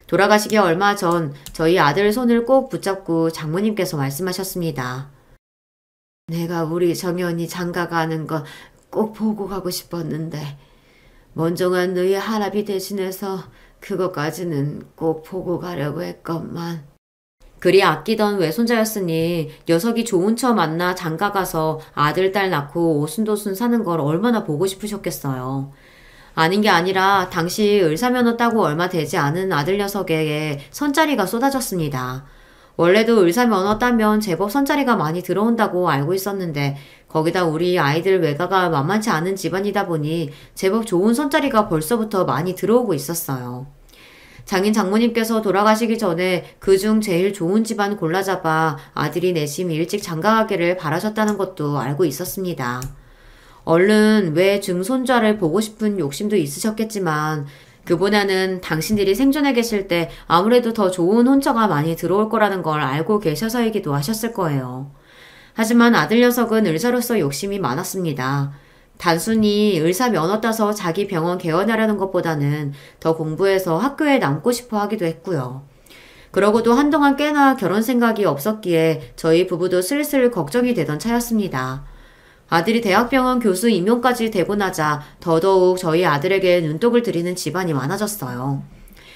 돌아가시기 얼마 전 저희 아들 손을 꼭 붙잡고 장모님께서 말씀하셨습니다. 내가 우리 정연이 장가가는 거 꼭 보고 가고 싶었는데 먼정한 너희 할아비 대신해서 그것까지는 꼭 보고 가려고 했건만. 그리 아끼던 외손자였으니 녀석이 좋은 처 만나 장가가서 아들 딸 낳고 오순도순 사는 걸 얼마나 보고 싶으셨겠어요. 아닌 게 아니라 당시 의사면허 따고 얼마 되지 않은 아들 녀석에게 선자리가 쏟아졌습니다. 원래도 의사면허 따면 제법 선자리가 많이 들어온다고 알고 있었는데 거기다 우리 아이들 외가가 만만치 않은 집안이다 보니 제법 좋은 선자리가 벌써부터 많이 들어오고 있었어요. 장인 장모님께서 돌아가시기 전에 그중 제일 좋은 집안 골라잡아 아들이 내심 일찍 장가가기를 바라셨다는 것도 알고 있었습니다. 얼른 외 증손자를 보고 싶은 욕심도 있으셨겠지만 그보다는 당신들이 생존해 계실 때 아무래도 더 좋은 혼처가 많이 들어올 거라는 걸 알고 계셔서이기도 하셨을 거예요. 하지만 아들 녀석은 의사로서 욕심이 많았습니다. 단순히 의사 면허 따서 자기 병원 개원하려는 것보다는 더 공부해서 학교에 남고 싶어 하기도 했고요. 그러고도 한동안 꽤나 결혼 생각이 없었기에 저희 부부도 슬슬 걱정이 되던 차였습니다. 아들이 대학병원 교수 임용까지 되고 나자 더더욱 저희 아들에게 눈독을 들이는 집안이 많아졌어요.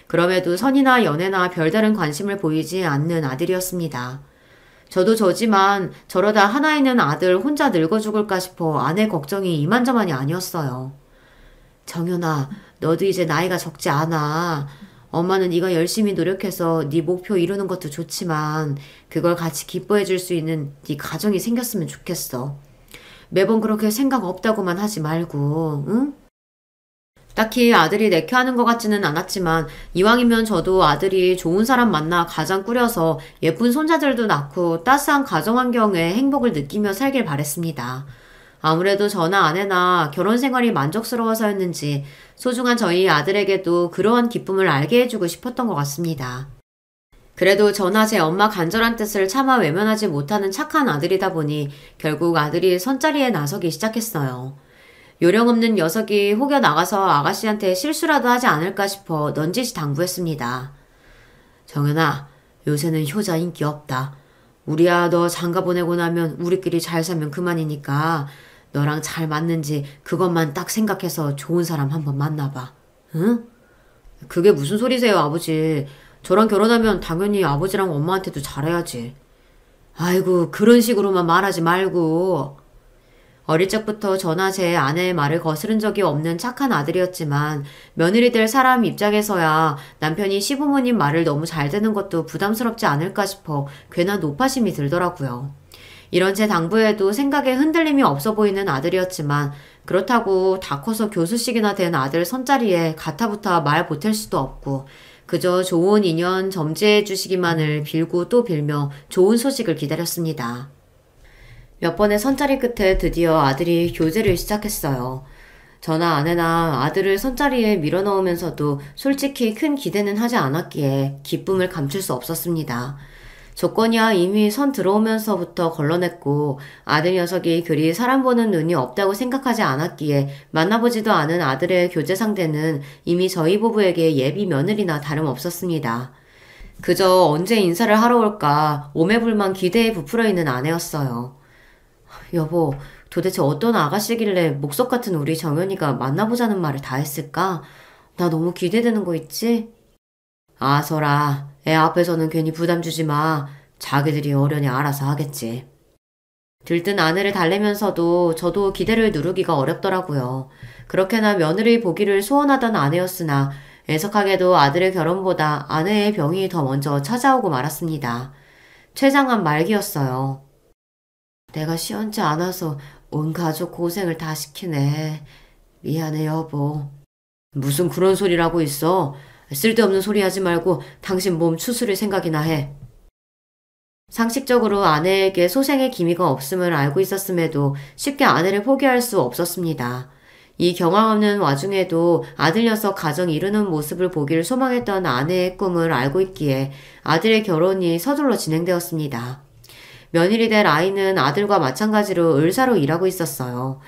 그럼에도 선이나 연애나 별다른 관심을 보이지 않는 아들이었습니다. 저도 저지만 저러다 하나 있는 아들 혼자 늙어 죽을까 싶어 아내 걱정이 이만저만이 아니었어요. 정연아, 너도 이제 나이가 적지 않아. 엄마는 네가 열심히 노력해서 네 목표 이루는 것도 좋지만 그걸 같이 기뻐해 줄 수 있는 네 가정이 생겼으면 좋겠어. 매번 그렇게 생각 없다고만 하지 말고, 응? 딱히 아들이 내켜하는 것 같지는 않았지만 이왕이면 저도 아들이 좋은 사람 만나 가정 꾸려서 예쁜 손자들도 낳고 따스한 가정 환경에 행복을 느끼며 살길 바랬습니다. 아무래도 저나 아내나 결혼 생활이 만족스러워서였는지 소중한 저희 아들에게도 그러한 기쁨을 알게 해주고 싶었던 것 같습니다. 그래도 저나 제 엄마 간절한 뜻을 차마 외면하지 못하는 착한 아들이다 보니 결국 아들이 선자리에 나서기 시작했어요. 요령 없는 녀석이 혹여 나가서 아가씨한테 실수라도 하지 않을까 싶어 넌지시 당부했습니다. 정연아, 요새는 효자 인기 없다. 우리야 너 장가 보내고 나면 우리끼리 잘 살면 그만이니까 너랑 잘 맞는지 그것만 딱 생각해서 좋은 사람 한번 만나봐. 응? 그게 무슨 소리세요, 아버지. 저랑 결혼하면 당연히 아버지랑 엄마한테도 잘해야지. 아이고, 그런 식으로만 말하지 말고. 어릴 적부터 저나 제 아내의 말을 거스른 적이 없는 착한 아들이었지만 며느리 될 사람 입장에서야 남편이 시부모님 말을 너무 잘 듣는 것도 부담스럽지 않을까 싶어 괜한 노파심이 들더라고요. 이런 제 당부에도 생각에 흔들림이 없어 보이는 아들이었지만 그렇다고 다 커서 교수식이나 된 아들 선자리에 가타부타 말 보탤 수도 없고 그저 좋은 인연 점지해 주시기만을 빌고 또 빌며 좋은 소식을 기다렸습니다. 몇 번의 선자리 끝에 드디어 아들이 교제를 시작했어요. 저나 아내나 아들을 선자리에 밀어넣으면서도 솔직히 큰 기대는 하지 않았기에 기쁨을 감출 수 없었습니다. 조건이야 이미 선 들어오면서부터 걸러냈고 아들 녀석이 그리 사람 보는 눈이 없다고 생각하지 않았기에 만나보지도 않은 아들의 교제 상대는 이미 저희 부부에게 예비 며느리나 다름없었습니다. 그저 언제 인사를 하러 올까 오매불만 기대에 부풀어 있는 아내였어요. 여보, 도대체 어떤 아가씨길래 목석 같은 우리 정연이가 만나보자는 말을 다 했을까? 나 너무 기대되는 거 있지? 아서라, 애 앞에서는 괜히 부담 주지 마. 자기들이 어련히 알아서 하겠지. 들뜬 아내를 달래면서도 저도 기대를 누르기가 어렵더라고요. 그렇게나 며느리 보기를 소원하던 아내였으나 애석하게도 아들의 결혼보다 아내의 병이 더 먼저 찾아오고 말았습니다. 췌장암 말기였어요. 내가 시원치 않아서 온 가족 고생을 다 시키네. 미안해 여보. 무슨 그런 소리라고 있어. 쓸데없는 소리 하지 말고 당신 몸 추스릴 생각이나 해. 상식적으로 아내에게 소생의 기미가 없음을 알고 있었음에도 쉽게 아내를 포기할 수 없었습니다. 이 경황 없는 와중에도 아들 녀석 가정 이루는 모습을 보기를 소망했던 아내의 꿈을 알고 있기에 아들의 결혼이 서둘러 진행되었습니다. 며느리 될 아이는 아들과 마찬가지로 의사로 일하고 있었어요.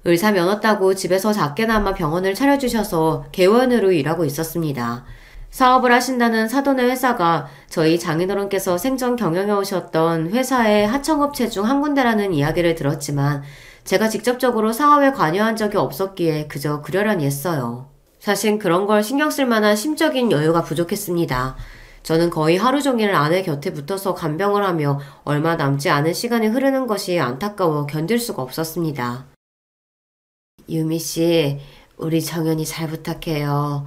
의사 면허 따고 집에서 작게나마 병원을 차려주셔서 개원으로 일하고 있었습니다. 사업을 하신다는 사돈의 회사가 저희 장인어른께서 생전 경영해 오셨던 회사의 하청업체 중 한 군데라는 이야기를 들었지만 제가 직접적으로 사업에 관여한 적이 없었기에 그저 그러려니 했어요. 사실 그런 걸 신경 쓸 만한 심적인 여유가 부족했습니다. 저는 거의 하루 종일 아내 곁에 붙어서 간병을 하며 얼마 남지 않은 시간이 흐르는 것이 안타까워 견딜 수가 없었습니다. 유미씨, 우리 정연이 잘 부탁해요.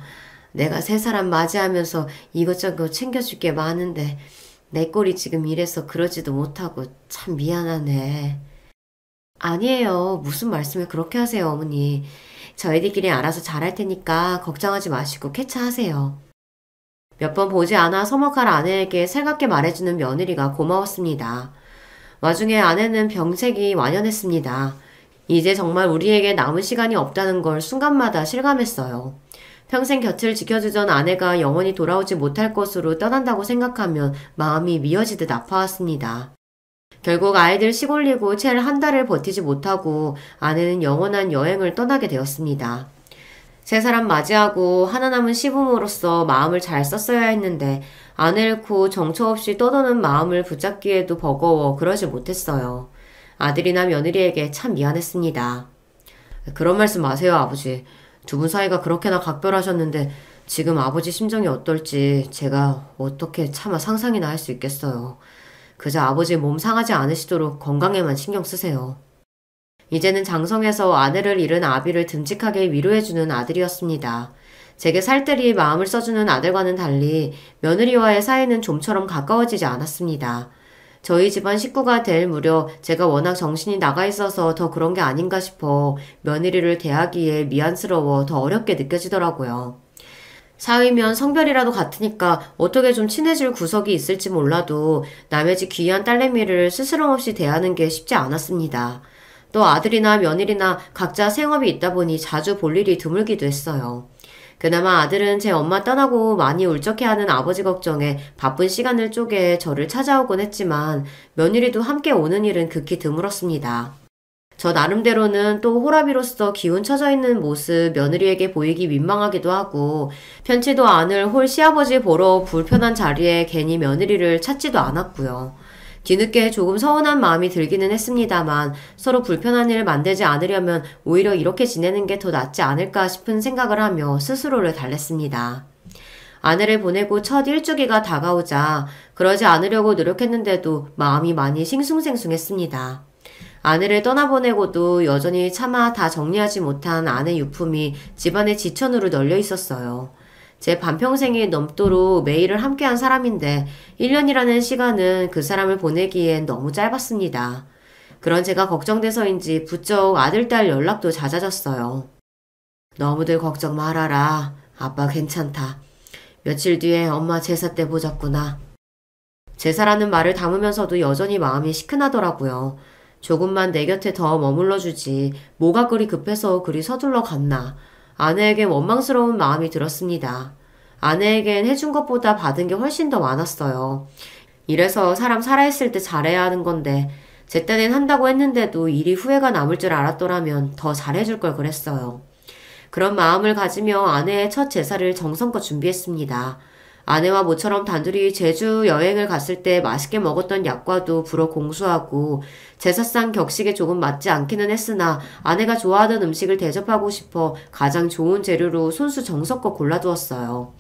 내가 새 사람 맞이하면서 이것저것 챙겨줄 게 많은데 내 꼴이 지금 이래서 그러지도 못하고 참 미안하네. 아니에요. 무슨 말씀을 그렇게 하세요, 어머니. 저희들끼리 알아서 잘할 테니까 걱정하지 마시고 쾌차하세요. 몇 번 보지 않아 서먹할 아내에게 살갑게 말해주는 며느리가 고마웠습니다. 와중에 아내는 병색이 완연했습니다. 이제 정말 우리에게 남은 시간이 없다는 걸 순간마다 실감했어요. 평생 곁을 지켜주던 아내가 영원히 돌아오지 못할 것으로 떠난다고 생각하면 마음이 미어지듯 아파왔습니다. 결국 아이들 시골리고 채 한 달을 버티지 못하고 아내는 영원한 여행을 떠나게 되었습니다. 세 사람 맞이하고 하나 남은 시부모로서 마음을 잘 썼어야 했는데 아내 잃고 정처 없이 떠도는 마음을 붙잡기에도 버거워 그러지 못했어요. 아들이나 며느리에게 참 미안했습니다. 그런 말씀 마세요, 아버지. 두 분 사이가 그렇게나 각별하셨는데 지금 아버지 심정이 어떨지 제가 어떻게 차마 상상이나 할 수 있겠어요. 그저 아버지 몸 상하지 않으시도록 건강에만 신경 쓰세요. 이제는 장성에서 아내를 잃은 아비를 듬직하게 위로해주는 아들이었습니다. 제게 살뜰히 마음을 써주는 아들과는 달리 며느리와의 사이는 좀처럼 가까워지지 않았습니다. 저희 집안 식구가 될 무렵 제가 워낙 정신이 나가 있어서 더 그런 게 아닌가 싶어 며느리를 대하기에 미안스러워 더 어렵게 느껴지더라고요. 사위면 성별이라도 같으니까 어떻게 좀 친해질 구석이 있을지 몰라도 남의 집 귀한 딸내미를 스스럼 없이 대하는 게 쉽지 않았습니다. 또 아들이나 며느리나 각자 생업이 있다 보니 자주 볼 일이 드물기도 했어요. 그나마 아들은 제 엄마 떠나고 많이 울적해하는 아버지 걱정에 바쁜 시간을 쪼개 저를 찾아오곤 했지만 며느리도 함께 오는 일은 극히 드물었습니다. 저 나름대로는 또 호라비로서 기운 처져 있는 모습 며느리에게 보이기 민망하기도 하고 편치도 않을 홀 시아버지 보러 불편한 자리에 괜히 며느리를 찾지도 않았고요. 뒤늦게 조금 서운한 마음이 들기는 했습니다만 서로 불편한 일을 만들지 않으려면 오히려 이렇게 지내는 게 더 낫지 않을까 싶은 생각을 하며 스스로를 달랬습니다. 아내를 보내고 첫 일주기가 다가오자 그러지 않으려고 노력했는데도 마음이 많이 싱숭생숭했습니다. 아내를 떠나보내고도 여전히 차마 다 정리하지 못한 아내 유품이 집안의 지천으로 널려 있었어요. 제 반평생이 넘도록 매일을 함께한 사람인데 1년이라는 시간은 그 사람을 보내기엔 너무 짧았습니다. 그런 제가 걱정돼서인지 부쩍 아들, 딸 연락도 잦아졌어요. 너무들 걱정 말아라. 아빠 괜찮다. 며칠 뒤에 엄마 제사 때 보자꾸나. 제사라는 말을 담으면서도 여전히 마음이 시큰하더라고요. 조금만 내 곁에 더 머물러주지 뭐가 그리 급해서 그리 서둘러 갔나. 아내에겐 원망스러운 마음이 들었습니다. 아내에겐 해준 것보다 받은 게 훨씬 더 많았어요. 이래서 사람 살아있을 때 잘해야 하는 건데 제 딴엔 한다고 했는데도 일이 후회가 남을 줄 알았더라면 더 잘해줄 걸 그랬어요. 그런 마음을 가지며 아내의 첫 제사를 정성껏 준비했습니다. 아내와 모처럼 단둘이 제주 여행을 갔을 때 맛있게 먹었던 약과도 불어 공수하고 제사상 격식에 조금 맞지 않기는 했으나 아내가 좋아하던 음식을 대접하고 싶어 가장 좋은 재료로 손수 정성껏 골라두었어요.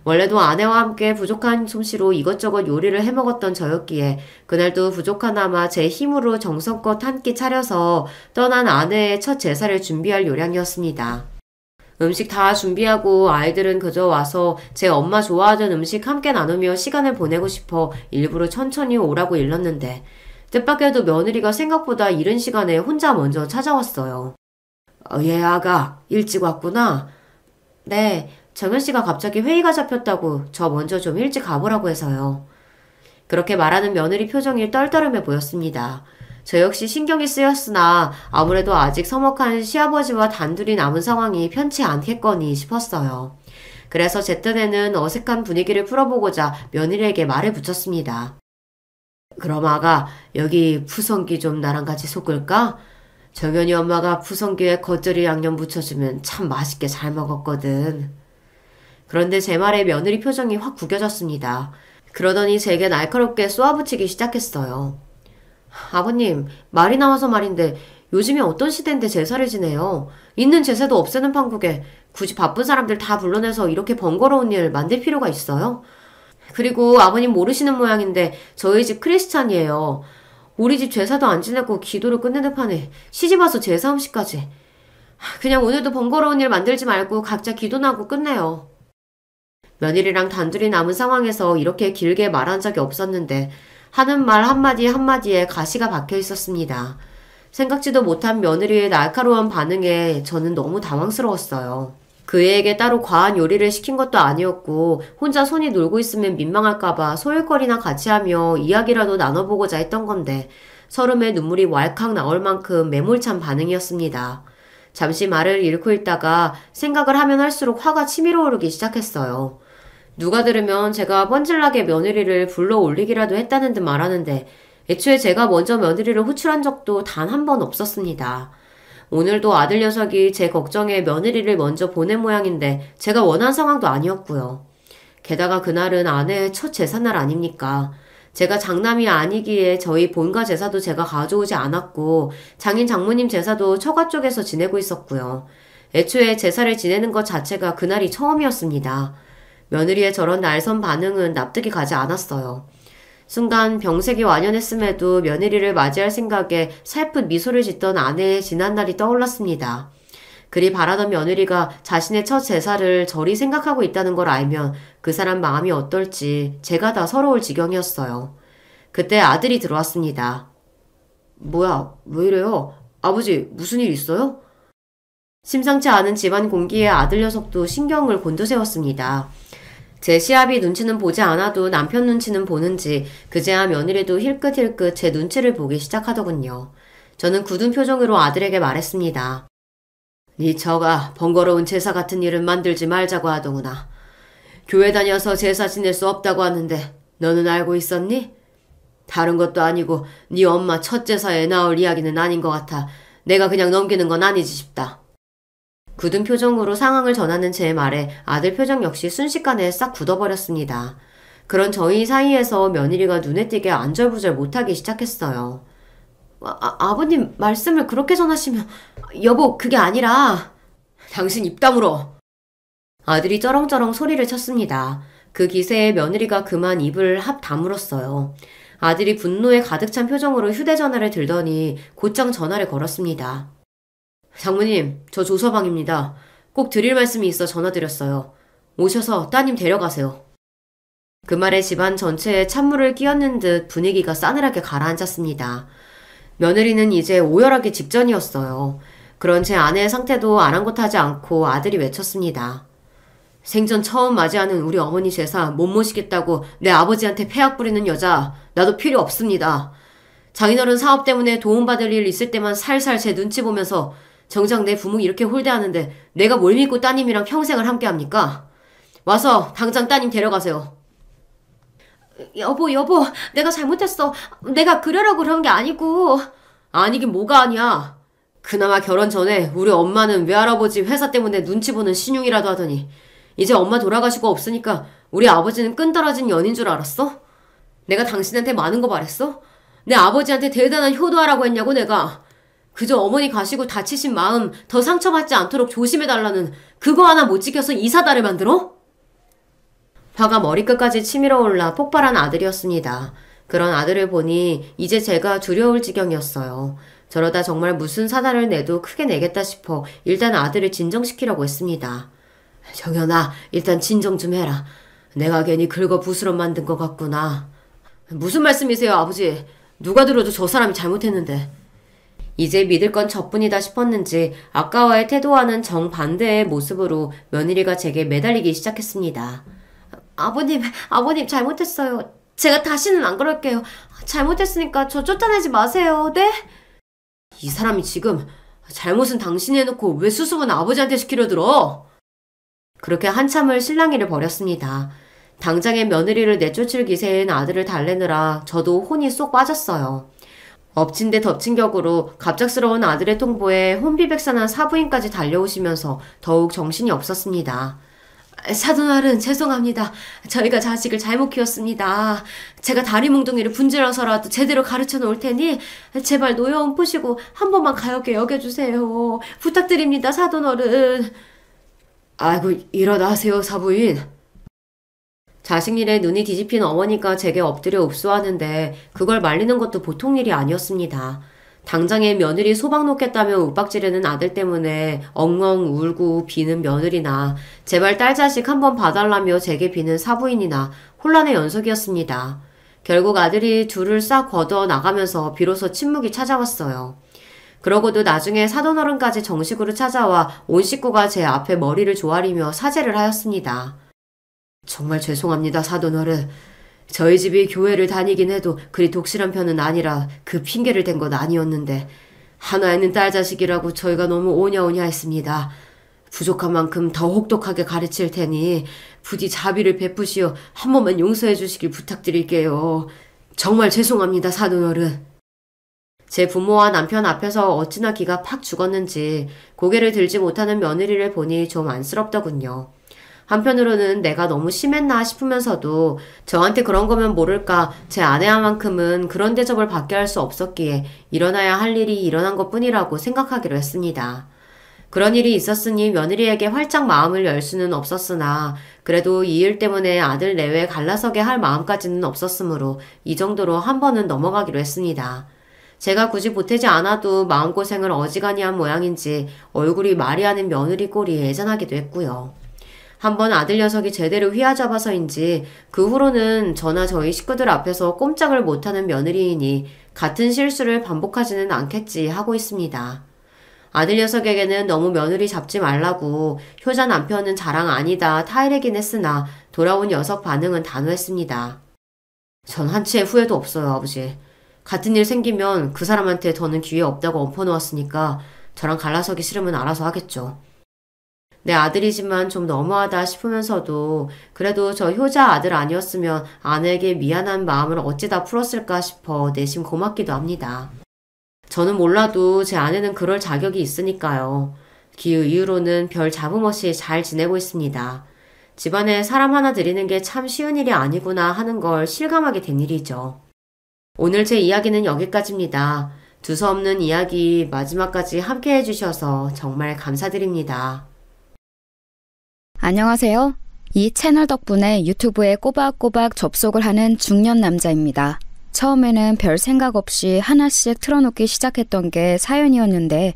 원래도 아내와 함께 부족한 솜씨로 이것저것 요리를 해먹었던 저였기에 그날도 부족하나마 제 힘으로 정성껏 한 끼 차려서 떠난 아내의 첫 제사를 준비할 요량이었습니다. 음식 다 준비하고 아이들은 그저 와서 제 엄마 좋아하던 음식 함께 나누며 시간을 보내고 싶어 일부러 천천히 오라고 일렀는데 뜻밖에도 며느리가 생각보다 이른 시간에 혼자 먼저 찾아왔어요. 얘 아가 일찍 왔구나. 네, 정현씨가 갑자기 회의가 잡혔다고 저 먼저 좀 일찍 가보라고 해서요. 그렇게 말하는 며느리 표정이 떨떠름해 보였습니다. 저 역시 신경이 쓰였으나 아무래도 아직 서먹한 시아버지와 단둘이 남은 상황이 편치 않겠거니 싶었어요. 그래서 제 딴에는 어색한 분위기를 풀어보고자 며느리에게 말을 붙였습니다. 그럼 아가 여기 푸성기 좀 나랑 같이 섞을까? 정연이 엄마가 푸성기에 겉절이 양념 붙여주면 참 맛있게 잘 먹었거든. 그런데 제 말에 며느리 표정이 확 구겨졌습니다. 그러더니 제게 날카롭게 쏘아붙이기 시작했어요. 아버님, 말이 나와서 말인데 요즘이 어떤 시대인데 제사를 지내요. 있는 제사도 없애는 판국에 굳이 바쁜 사람들 다 불러내서 이렇게 번거로운 일 만들 필요가 있어요? 그리고 아버님 모르시는 모양인데 저희 집 크리스찬이에요. 우리 집 제사도 안 지내고 기도를 끝내는 판에 시집와서 제사 음식까지. 그냥 오늘도 번거로운 일 만들지 말고 각자 기도나 하고 끝내요. 며느리랑 단둘이 남은 상황에서 이렇게 길게 말한 적이 없었는데 하는 말 한마디 한마디에 가시가 박혀 있었습니다. 생각지도 못한 며느리의 날카로운 반응에 저는 너무 당황스러웠어요. 그 애에게 따로 과한 요리를 시킨 것도 아니었고 혼자 손이 놀고 있으면 민망할까봐 소일거리나 같이 하며 이야기라도 나눠보고자 했던 건데 서름에 눈물이 왈칵 나올 만큼 매몰찬 반응이었습니다. 잠시 말을 잃고 있다가 생각을 하면 할수록 화가 치밀어 오르기 시작했어요. 누가 들으면 제가 뻔질나게 며느리를 불러 올리기라도 했다는 듯 말하는데 애초에 제가 먼저 며느리를 호출한 적도 단 한 번 없었습니다. 오늘도 아들 녀석이 제 걱정에 며느리를 먼저 보낸 모양인데 제가 원한 상황도 아니었고요. 게다가 그날은 아내의 첫 제삿날 아닙니까? 제가 장남이 아니기에 저희 본가 제사도 제가 가져오지 않았고 장인 장모님 제사도 처가 쪽에서 지내고 있었고요. 애초에 제사를 지내는 것 자체가 그날이 처음이었습니다. 며느리의 저런 날선 반응은 납득이 가지 않았어요. 순간 병색이 완연했음에도 며느리를 맞이할 생각에 살풋 미소를 짓던 아내의 지난날이 떠올랐습니다. 그리 바라던 며느리가 자신의 첫 제사를 저리 생각하고 있다는 걸 알면 그 사람 마음이 어떨지 제가 다 서러울 지경이었어요. 그때 아들이 들어왔습니다. 뭐야, 왜 이래요? 아버지, 무슨 일 있어요? 심상치 않은 집안 공기에 아들 녀석도 신경을 곤두세웠습니다. 제 시아비 눈치는 보지 않아도 남편 눈치는 보는지 그제야 며느리도 힐끗힐끗 제 눈치를 보기 시작하더군요. 저는 굳은 표정으로 아들에게 말했습니다. 네 처가 번거로운 제사 같은 일은 만들지 말자고 하더구나. 교회 다녀서 제사 지낼 수 없다고 하는데 너는 알고 있었니? 다른 것도 아니고 네 엄마 첫 제사에 나올 이야기는 아닌 것 같아 내가 그냥 넘기는 건 아니지 싶다. 굳은 표정으로 상황을 전하는 제 말에 아들 표정 역시 순식간에 싹 굳어버렸습니다. 그런 저희 사이에서 며느리가 눈에 띄게 안절부절 못하기 시작했어요. 아버님 말씀을 그렇게 전하시면 여보 그게 아니라 당신 입 다물어. 아들이 쩌렁쩌렁 소리를 쳤습니다. 그 기세에 며느리가 그만 입을 합 다물었어요. 아들이 분노에 가득 찬 표정으로 휴대전화를 들더니 곧장 전화를 걸었습니다. 장모님, 저 조서방입니다. 꼭 드릴 말씀이 있어 전화드렸어요. 오셔서 따님 데려가세요. 그 말에 집안 전체에 찬물을 끼얹는 듯 분위기가 싸늘하게 가라앉았습니다. 며느리는 이제 오열하기 직전이었어요. 그런 제 아내의 상태도 아랑곳하지 않고 아들이 외쳤습니다. 생전 처음 맞이하는 우리 어머니 제사 못 모시겠다고 내 아버지한테 폐악 부리는 여자 나도 필요 없습니다. 장인어른 사업 때문에 도움받을 일 있을 때만 살살 제 눈치 보면서 정작 내 부모 이렇게 홀대하는데 내가 뭘 믿고 따님이랑 평생을 함께합니까? 와서 당장 따님 데려가세요. 여보 내가 잘못했어. 내가 그러려고 그런 게 아니고. 아니긴 뭐가 아니야. 그나마 결혼 전에 우리 엄마는 외할아버지 회사 때문에 눈치 보는 신용이라도 하더니 이제 엄마 돌아가시고 없으니까 우리 아버지는 끈떨어진 연인 줄 알았어? 내가 당신한테 많은 거 말했어? 내 아버지한테 대단한 효도하라고 했냐고 내가. 그저 어머니 가시고 다치신 마음 더 상처받지 않도록 조심해달라는 그거 하나 못 지켜서 이사다를 만들어? 화가 머리끝까지 치밀어 올라 폭발한 아들이었습니다. 그런 아들을 보니 이제 제가 두려울 지경이었어요. 저러다 정말 무슨 사달을 내도 크게 내겠다 싶어 일단 아들을 진정시키려고 했습니다. 정연아, 일단 진정 좀 해라. 내가 괜히 긁어 부스럼 만든 것 같구나. 무슨 말씀이세요, 아버지? 누가 들어도 저 사람이 잘못했는데. 이제 믿을 건 저뿐이다 싶었는지 아까와의 태도와는 정반대의 모습으로 며느리가 제게 매달리기 시작했습니다. 아버님 잘못했어요. 제가 다시는 안 그럴게요. 잘못했으니까 저 쫓아내지 마세요. 네? 이 사람이 지금 잘못은 당신이 해놓고 왜 수습은 아버지한테 시키려 들어? 그렇게 한참을 실랑이를 벌였습니다. 당장의 며느리를 내쫓을 기세인 아들을 달래느라 저도 혼이 쏙 빠졌어요. 엎친 데 덮친 격으로 갑작스러운 아들의 통보에 혼비백산한 사부인까지 달려오시면서 더욱 정신이 없었습니다. 사돈어른 죄송합니다. 저희가 자식을 잘못 키웠습니다. 제가 다리 뭉둥이를 분질러서라도 제대로 가르쳐 놓을 테니 제발 노여움 푸시고 한 번만 가볍게 여겨주세요. 부탁드립니다, 사돈어른. 아이고, 일어나세요, 사부인. 자식 일에 눈이 뒤집힌 어머니가 제게 엎드려 읍소하는데 그걸 말리는 것도 보통 일이 아니었습니다. 당장에 며느리 소박 놓겠다며 윽박지르는 아들 때문에 엉엉 울고 비는 며느리나 제발 딸 자식 한번 봐달라며 제게 비는 사부인이나 혼란의 연속이었습니다. 결국 아들이 둘을 싹 걷어 나가면서 비로소 침묵이 찾아왔어요. 그러고도 나중에 사돈어른까지 정식으로 찾아와 온 식구가 제 앞에 머리를 조아리며 사죄를 하였습니다. 정말 죄송합니다, 사돈어른. 저희 집이 교회를 다니긴 해도 그리 독실한 편은 아니라 그 핑계를 댄 건 아니었는데 하나 있는 딸 자식이라고 저희가 너무 오냐오냐 했습니다. 부족한 만큼 더 혹독하게 가르칠 테니 부디 자비를 베푸시어 한 번만 용서해 주시길 부탁드릴게요. 정말 죄송합니다, 사돈어른. 제 부모와 남편 앞에서 어찌나 기가 팍 죽었는지 고개를 들지 못하는 며느리를 보니 좀 안쓰럽더군요. 한편으로는 내가 너무 심했나 싶으면서도 저한테 그런 거면 모를까 제 아내와만큼은 그런 대접을 받게 할 수 없었기에 일어나야 할 일이 일어난 것뿐이라고 생각하기로 했습니다. 그런 일이 있었으니 며느리에게 활짝 마음을 열 수는 없었으나 그래도 이 일 때문에 아들 내외 갈라서게 할 마음까지는 없었으므로 이 정도로 한 번은 넘어가기로 했습니다. 제가 굳이 보태지 않아도 마음고생을 어지간히 한 모양인지 얼굴이 말이 아닌 며느리 꼴이 애잔하기도 했고요. 한번 아들 녀석이 제대로 휘어잡아서인지 그 후로는 저나 저희 식구들 앞에서 꼼짝을 못하는 며느리이니 같은 실수를 반복하지는 않겠지 하고 있습니다. 아들 녀석에게는 너무 며느리 잡지 말라고 효자 남편은 자랑 아니다 타이르긴 했으나 돌아온 녀석 반응은 단호했습니다. 전 한치의 후회도 없어요, 아버지. 같은 일 생기면 그 사람한테 더는 기회 없다고 엎어놓았으니까 저랑 갈라서기 싫으면 알아서 하겠죠. 내 아들이지만 좀 너무하다 싶으면서도 그래도 저 효자 아들 아니었으면 아내에게 미안한 마음을 어찌다 풀었을까 싶어 내심 고맙기도 합니다. 저는 몰라도 제 아내는 그럴 자격이 있으니까요. 그 이후로는 별 잡음 없이 잘 지내고 있습니다. 집안에 사람 하나 들이는 게 참 쉬운 일이 아니구나 하는 걸 실감하게 된 일이죠. 오늘 제 이야기는 여기까지입니다. 두서없는 이야기 마지막까지 함께 해주셔서 정말 감사드립니다. 안녕하세요. 이 채널 덕분에 유튜브에 꼬박꼬박 접속을 하는 중년 남자입니다. 처음에는 별 생각 없이 하나씩 틀어놓기 시작했던 게 사연이었는데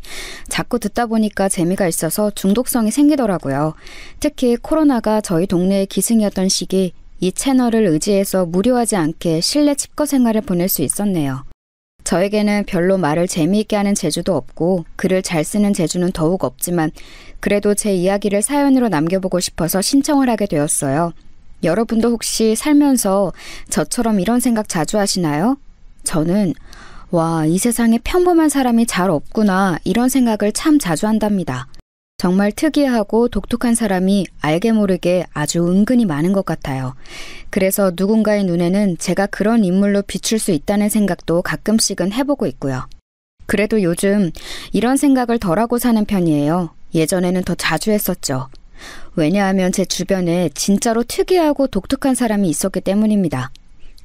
자꾸 듣다 보니까 재미가 있어서 중독성이 생기더라고요. 특히 코로나가 저희 동네의 기승이었던 시기 이 채널을 의지해서 무료하지 않게 실내 집거 생활을 보낼 수 있었네요. 저에게는 별로 말을 재미있게 하는 재주도 없고 글을 잘 쓰는 재주는 더욱 없지만 그래도 제 이야기를 사연으로 남겨보고 싶어서 신청을 하게 되었어요. 여러분도 혹시 살면서 저처럼 이런 생각 자주 하시나요? 저는 와, 이 세상에 평범한 사람이 잘 없구나 이런 생각을 참 자주 한답니다. 정말 특이하고 독특한 사람이 알게 모르게 아주 은근히 많은 것 같아요. 그래서 누군가의 눈에는 제가 그런 인물로 비출 수 있다는 생각도 가끔씩은 해보고 있고요. 그래도 요즘 이런 생각을 덜하고 사는 편이에요. 예전에는 더 자주 했었죠. 왜냐하면 제 주변에 진짜로 특이하고 독특한 사람이 있었기 때문입니다.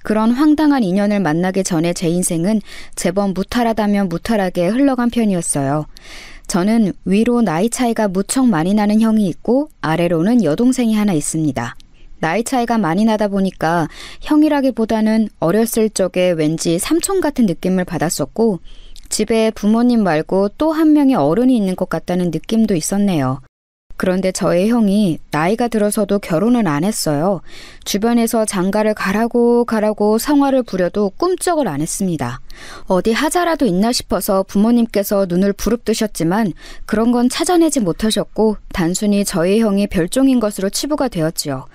그런 황당한 인연을 만나기 전에 제 인생은 제법 무탈하다면 무탈하게 흘러간 편이었어요. 저는 위로 나이 차이가 무척 많이 나는 형이 있고 아래로는 여동생이 하나 있습니다. 나이 차이가 많이 나다 보니까 형이라기보다는 어렸을 적에 왠지 삼촌 같은 느낌을 받았었고 집에 부모님 말고 또 한 명의 어른이 있는 것 같다는 느낌도 있었네요. 그런데 저의 형이 나이가 들어서도 결혼을 안 했어요. 주변에서 장가를 가라고 성화를 부려도 꿈쩍을 안 했습니다. 어디 하자라도 있나 싶어서 부모님께서 눈을 부릅뜨셨지만 그런 건 찾아내지 못하셨고 단순히 저의 형이 별종인 것으로 치부가 되었지요.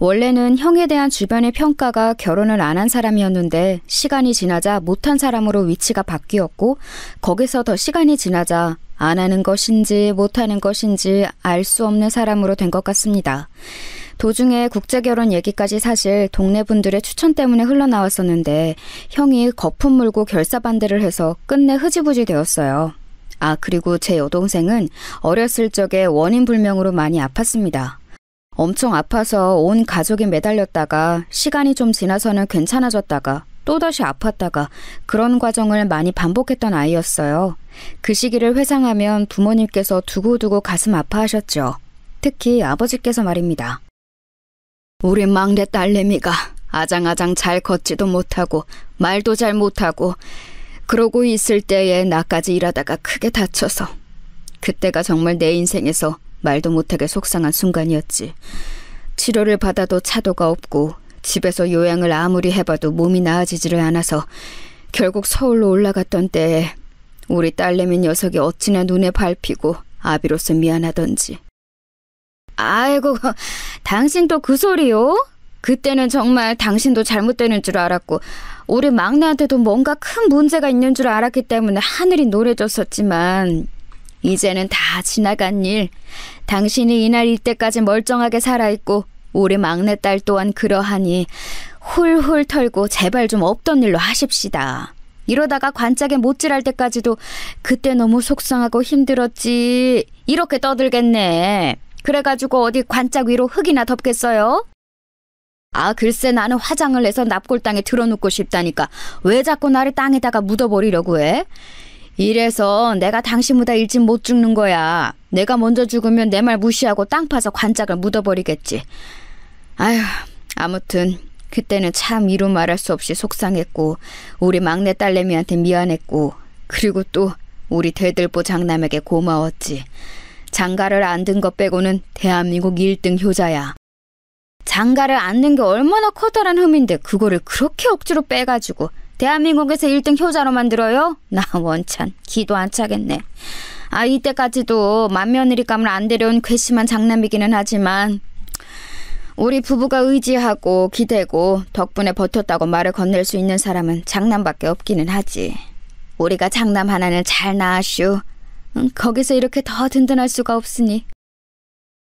원래는 형에 대한 주변의 평가가 결혼을 안 한 사람이었는데 시간이 지나자 못한 사람으로 위치가 바뀌었고 거기서 더 시간이 지나자 안 하는 것인지 못하는 것인지 알 수 없는 사람으로 된 것 같습니다. 도중에 국제결혼 얘기까지 사실 동네 분들의 추천 때문에 흘러나왔었는데 형이 거품 물고 결사반대를 해서 끝내 흐지부지 되었어요. 아, 그리고 제 여동생은 어렸을 적에 원인불명으로 많이 아팠습니다. 엄청 아파서 온 가족이 매달렸다가 시간이 좀 지나서는 괜찮아졌다가 또다시 아팠다가 그런 과정을 많이 반복했던 아이였어요. 그 시기를 회상하면 부모님께서 두고두고 가슴 아파하셨죠. 특히 아버지께서 말입니다. 우리 막내 딸내미가 아장아장 잘 걷지도 못하고 말도 잘 못하고 그러고 있을 때에 나까지 일하다가 크게 다쳐서 그때가 정말 내 인생에서 말도 못하게 속상한 순간이었지. 치료를 받아도 차도가 없고 집에서 요양을 아무리 해봐도 몸이 나아지지를 않아서 결국 서울로 올라갔던 때에 우리 딸내미 녀석이 어찌나 눈에 밟히고 아비로서 미안하던지. 아이고, 당신도 그 소리요? 그때는 정말 당신도 잘못되는 줄 알았고 우리 막내한테도 뭔가 큰 문제가 있는 줄 알았기 때문에 하늘이 노래졌었지만 이제는 다 지나간 일. 당신이 이날 이때까지 멀쩡하게 살아있고 우리 막내딸 또한 그러하니 훌훌 털고 제발 좀 없던 일로 하십시다. 이러다가 관짝에 못질할 때까지도 그때 너무 속상하고 힘들었지 이렇게 떠들겠네. 그래가지고 어디 관짝 위로 흙이나 덮겠어요? 아, 글쎄 나는 화장을 해서 납골당에 들어눕고 싶다니까 왜 자꾸 나를 땅에다가 묻어버리려고 해? 이래서 내가 당신보다 일찍 못 죽는 거야. 내가 먼저 죽으면 내 말 무시하고 땅 파서 관짝을 묻어버리겠지. 아휴, 아무튼 그때는 참 이루 말할 수 없이 속상했고 우리 막내 딸내미한테 미안했고 그리고 또 우리 대들보 장남에게 고마웠지. 장가를 안 든 것 빼고는 대한민국 1등 효자야. 장가를 안 든 게 얼마나 커다란 흠인데 그거를 그렇게 억지로 빼가지고 대한민국에서 1등 효자로 만들어요? 나 원찬 기도 안 차겠네. 아, 이때까지도 맏며느리감을 안 데려온 괘씸한 장남이기는 하지만 우리 부부가 의지하고 기대고 덕분에 버텼다고 말을 건넬 수 있는 사람은 장남밖에 없기는 하지. 우리가 장남 하나는 잘 낳았슈. 거기서 이렇게 더 든든할 수가 없으니.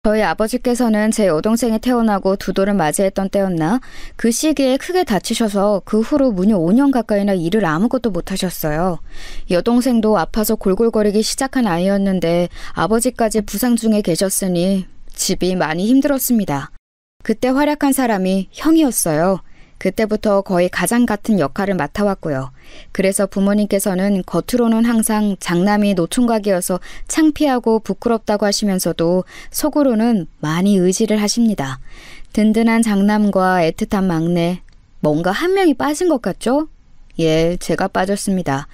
저희 아버지께서는 제 여동생이 태어나고 두 돌을 맞이했던 때였나 그 시기에 크게 다치셔서 그 후로 무려 5년 가까이나 일을 아무것도 못하셨어요. 여동생도 아파서 골골거리기 시작한 아이였는데 아버지까지 부상 중에 계셨으니 집이 많이 힘들었습니다. 그때 활약한 사람이 형이었어요. 그때부터 거의 가장 같은 역할을 맡아왔고요. 그래서 부모님께서는 겉으로는 항상 장남이 노총각이어서 창피하고 부끄럽다고 하시면서도 속으로는 많이 의지를 하십니다. 든든한 장남과 애틋한 막내, 뭔가 한 명이 빠진 것 같죠? 예, 제가 빠졌습니다.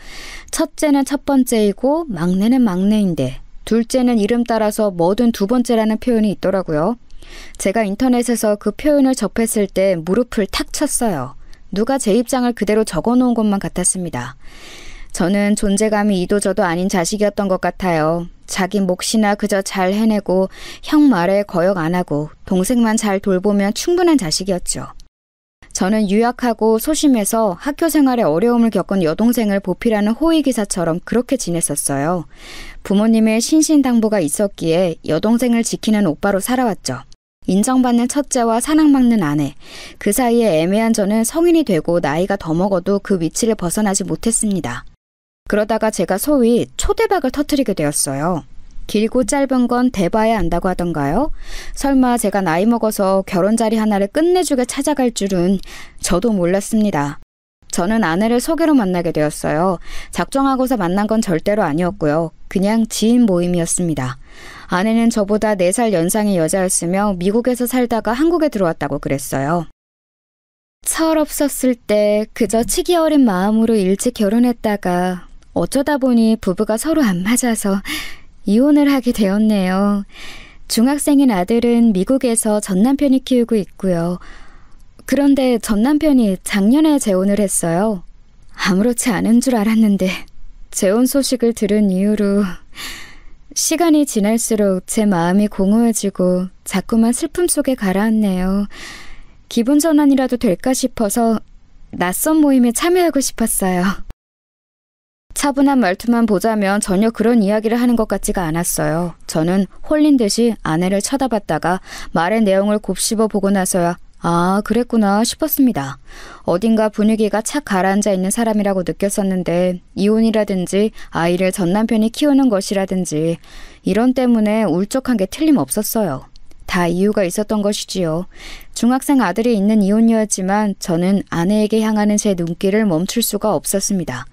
첫째는 첫 번째이고 막내는 막내인데 둘째는 이름 따라서 뭐든 두 번째라는 표현이 있더라고요. 제가 인터넷에서 그 표현을 접했을 때 무릎을 탁 쳤어요. 누가 제 입장을 그대로 적어놓은 것만 같았습니다. 저는 존재감이 이도저도 아닌 자식이었던 것 같아요. 자기 몫이나 그저 잘 해내고 형 말에 거역 안 하고 동생만 잘 돌보면 충분한 자식이었죠. 저는 유약하고 소심해서 학교 생활에 어려움을 겪은 여동생을 보필하는 호위기사처럼 그렇게 지냈었어요. 부모님의 신신당부가 있었기에 여동생을 지키는 오빠로 살아왔죠. 인정받는 첫째와 사랑받는 아내, 그 사이에 애매한 저는 성인이 되고 나이가 더 먹어도 그 위치를 벗어나지 못했습니다. 그러다가 제가 소위 초대박을 터뜨리게 되었어요. 길고 짧은 건 대봐야 안다고 하던가요? 설마 제가 나이 먹어서 결혼 자리 하나를 끝내주게 찾아갈 줄은 저도 몰랐습니다. 저는 아내를 소개로 만나게 되었어요. 작정하고서 만난 건 절대로 아니었고요. 그냥 지인 모임이었습니다. 아내는 저보다 4살 연상의 여자였으며 미국에서 살다가 한국에 들어왔다고 그랬어요. 철없었을 때 그저 치기 어린 마음으로 일찍 결혼했다가 어쩌다 보니 부부가 서로 안 맞아서 이혼을 하게 되었네요. 중학생인 아들은 미국에서 전남편이 키우고 있고요. 그런데 전남편이 작년에 재혼을 했어요. 아무렇지 않은 줄 알았는데 재혼 소식을 들은 이후로 시간이 지날수록 제 마음이 공허해지고 자꾸만 슬픔 속에 가라앉네요. 기분 전환이라도 될까 싶어서 낯선 모임에 참여하고 싶었어요. 차분한 말투만 보자면 전혀 그런 이야기를 하는 것 같지가 않았어요. 저는 홀린 듯이 아내를 쳐다봤다가 말의 내용을 곱씹어 보고 나서야 아, 그랬구나 싶었습니다. 어딘가 분위기가 착 가라앉아 있는 사람이라고 느꼈었는데 이혼이라든지 아이를 전 남편이 키우는 것이라든지 이런 때문에 울적한 게 틀림없었어요. 다 이유가 있었던 것이지요. 중학생 아들이 있는 이혼이었지만 저는 아내에게 향하는 제 눈길을 멈출 수가 없었습니다.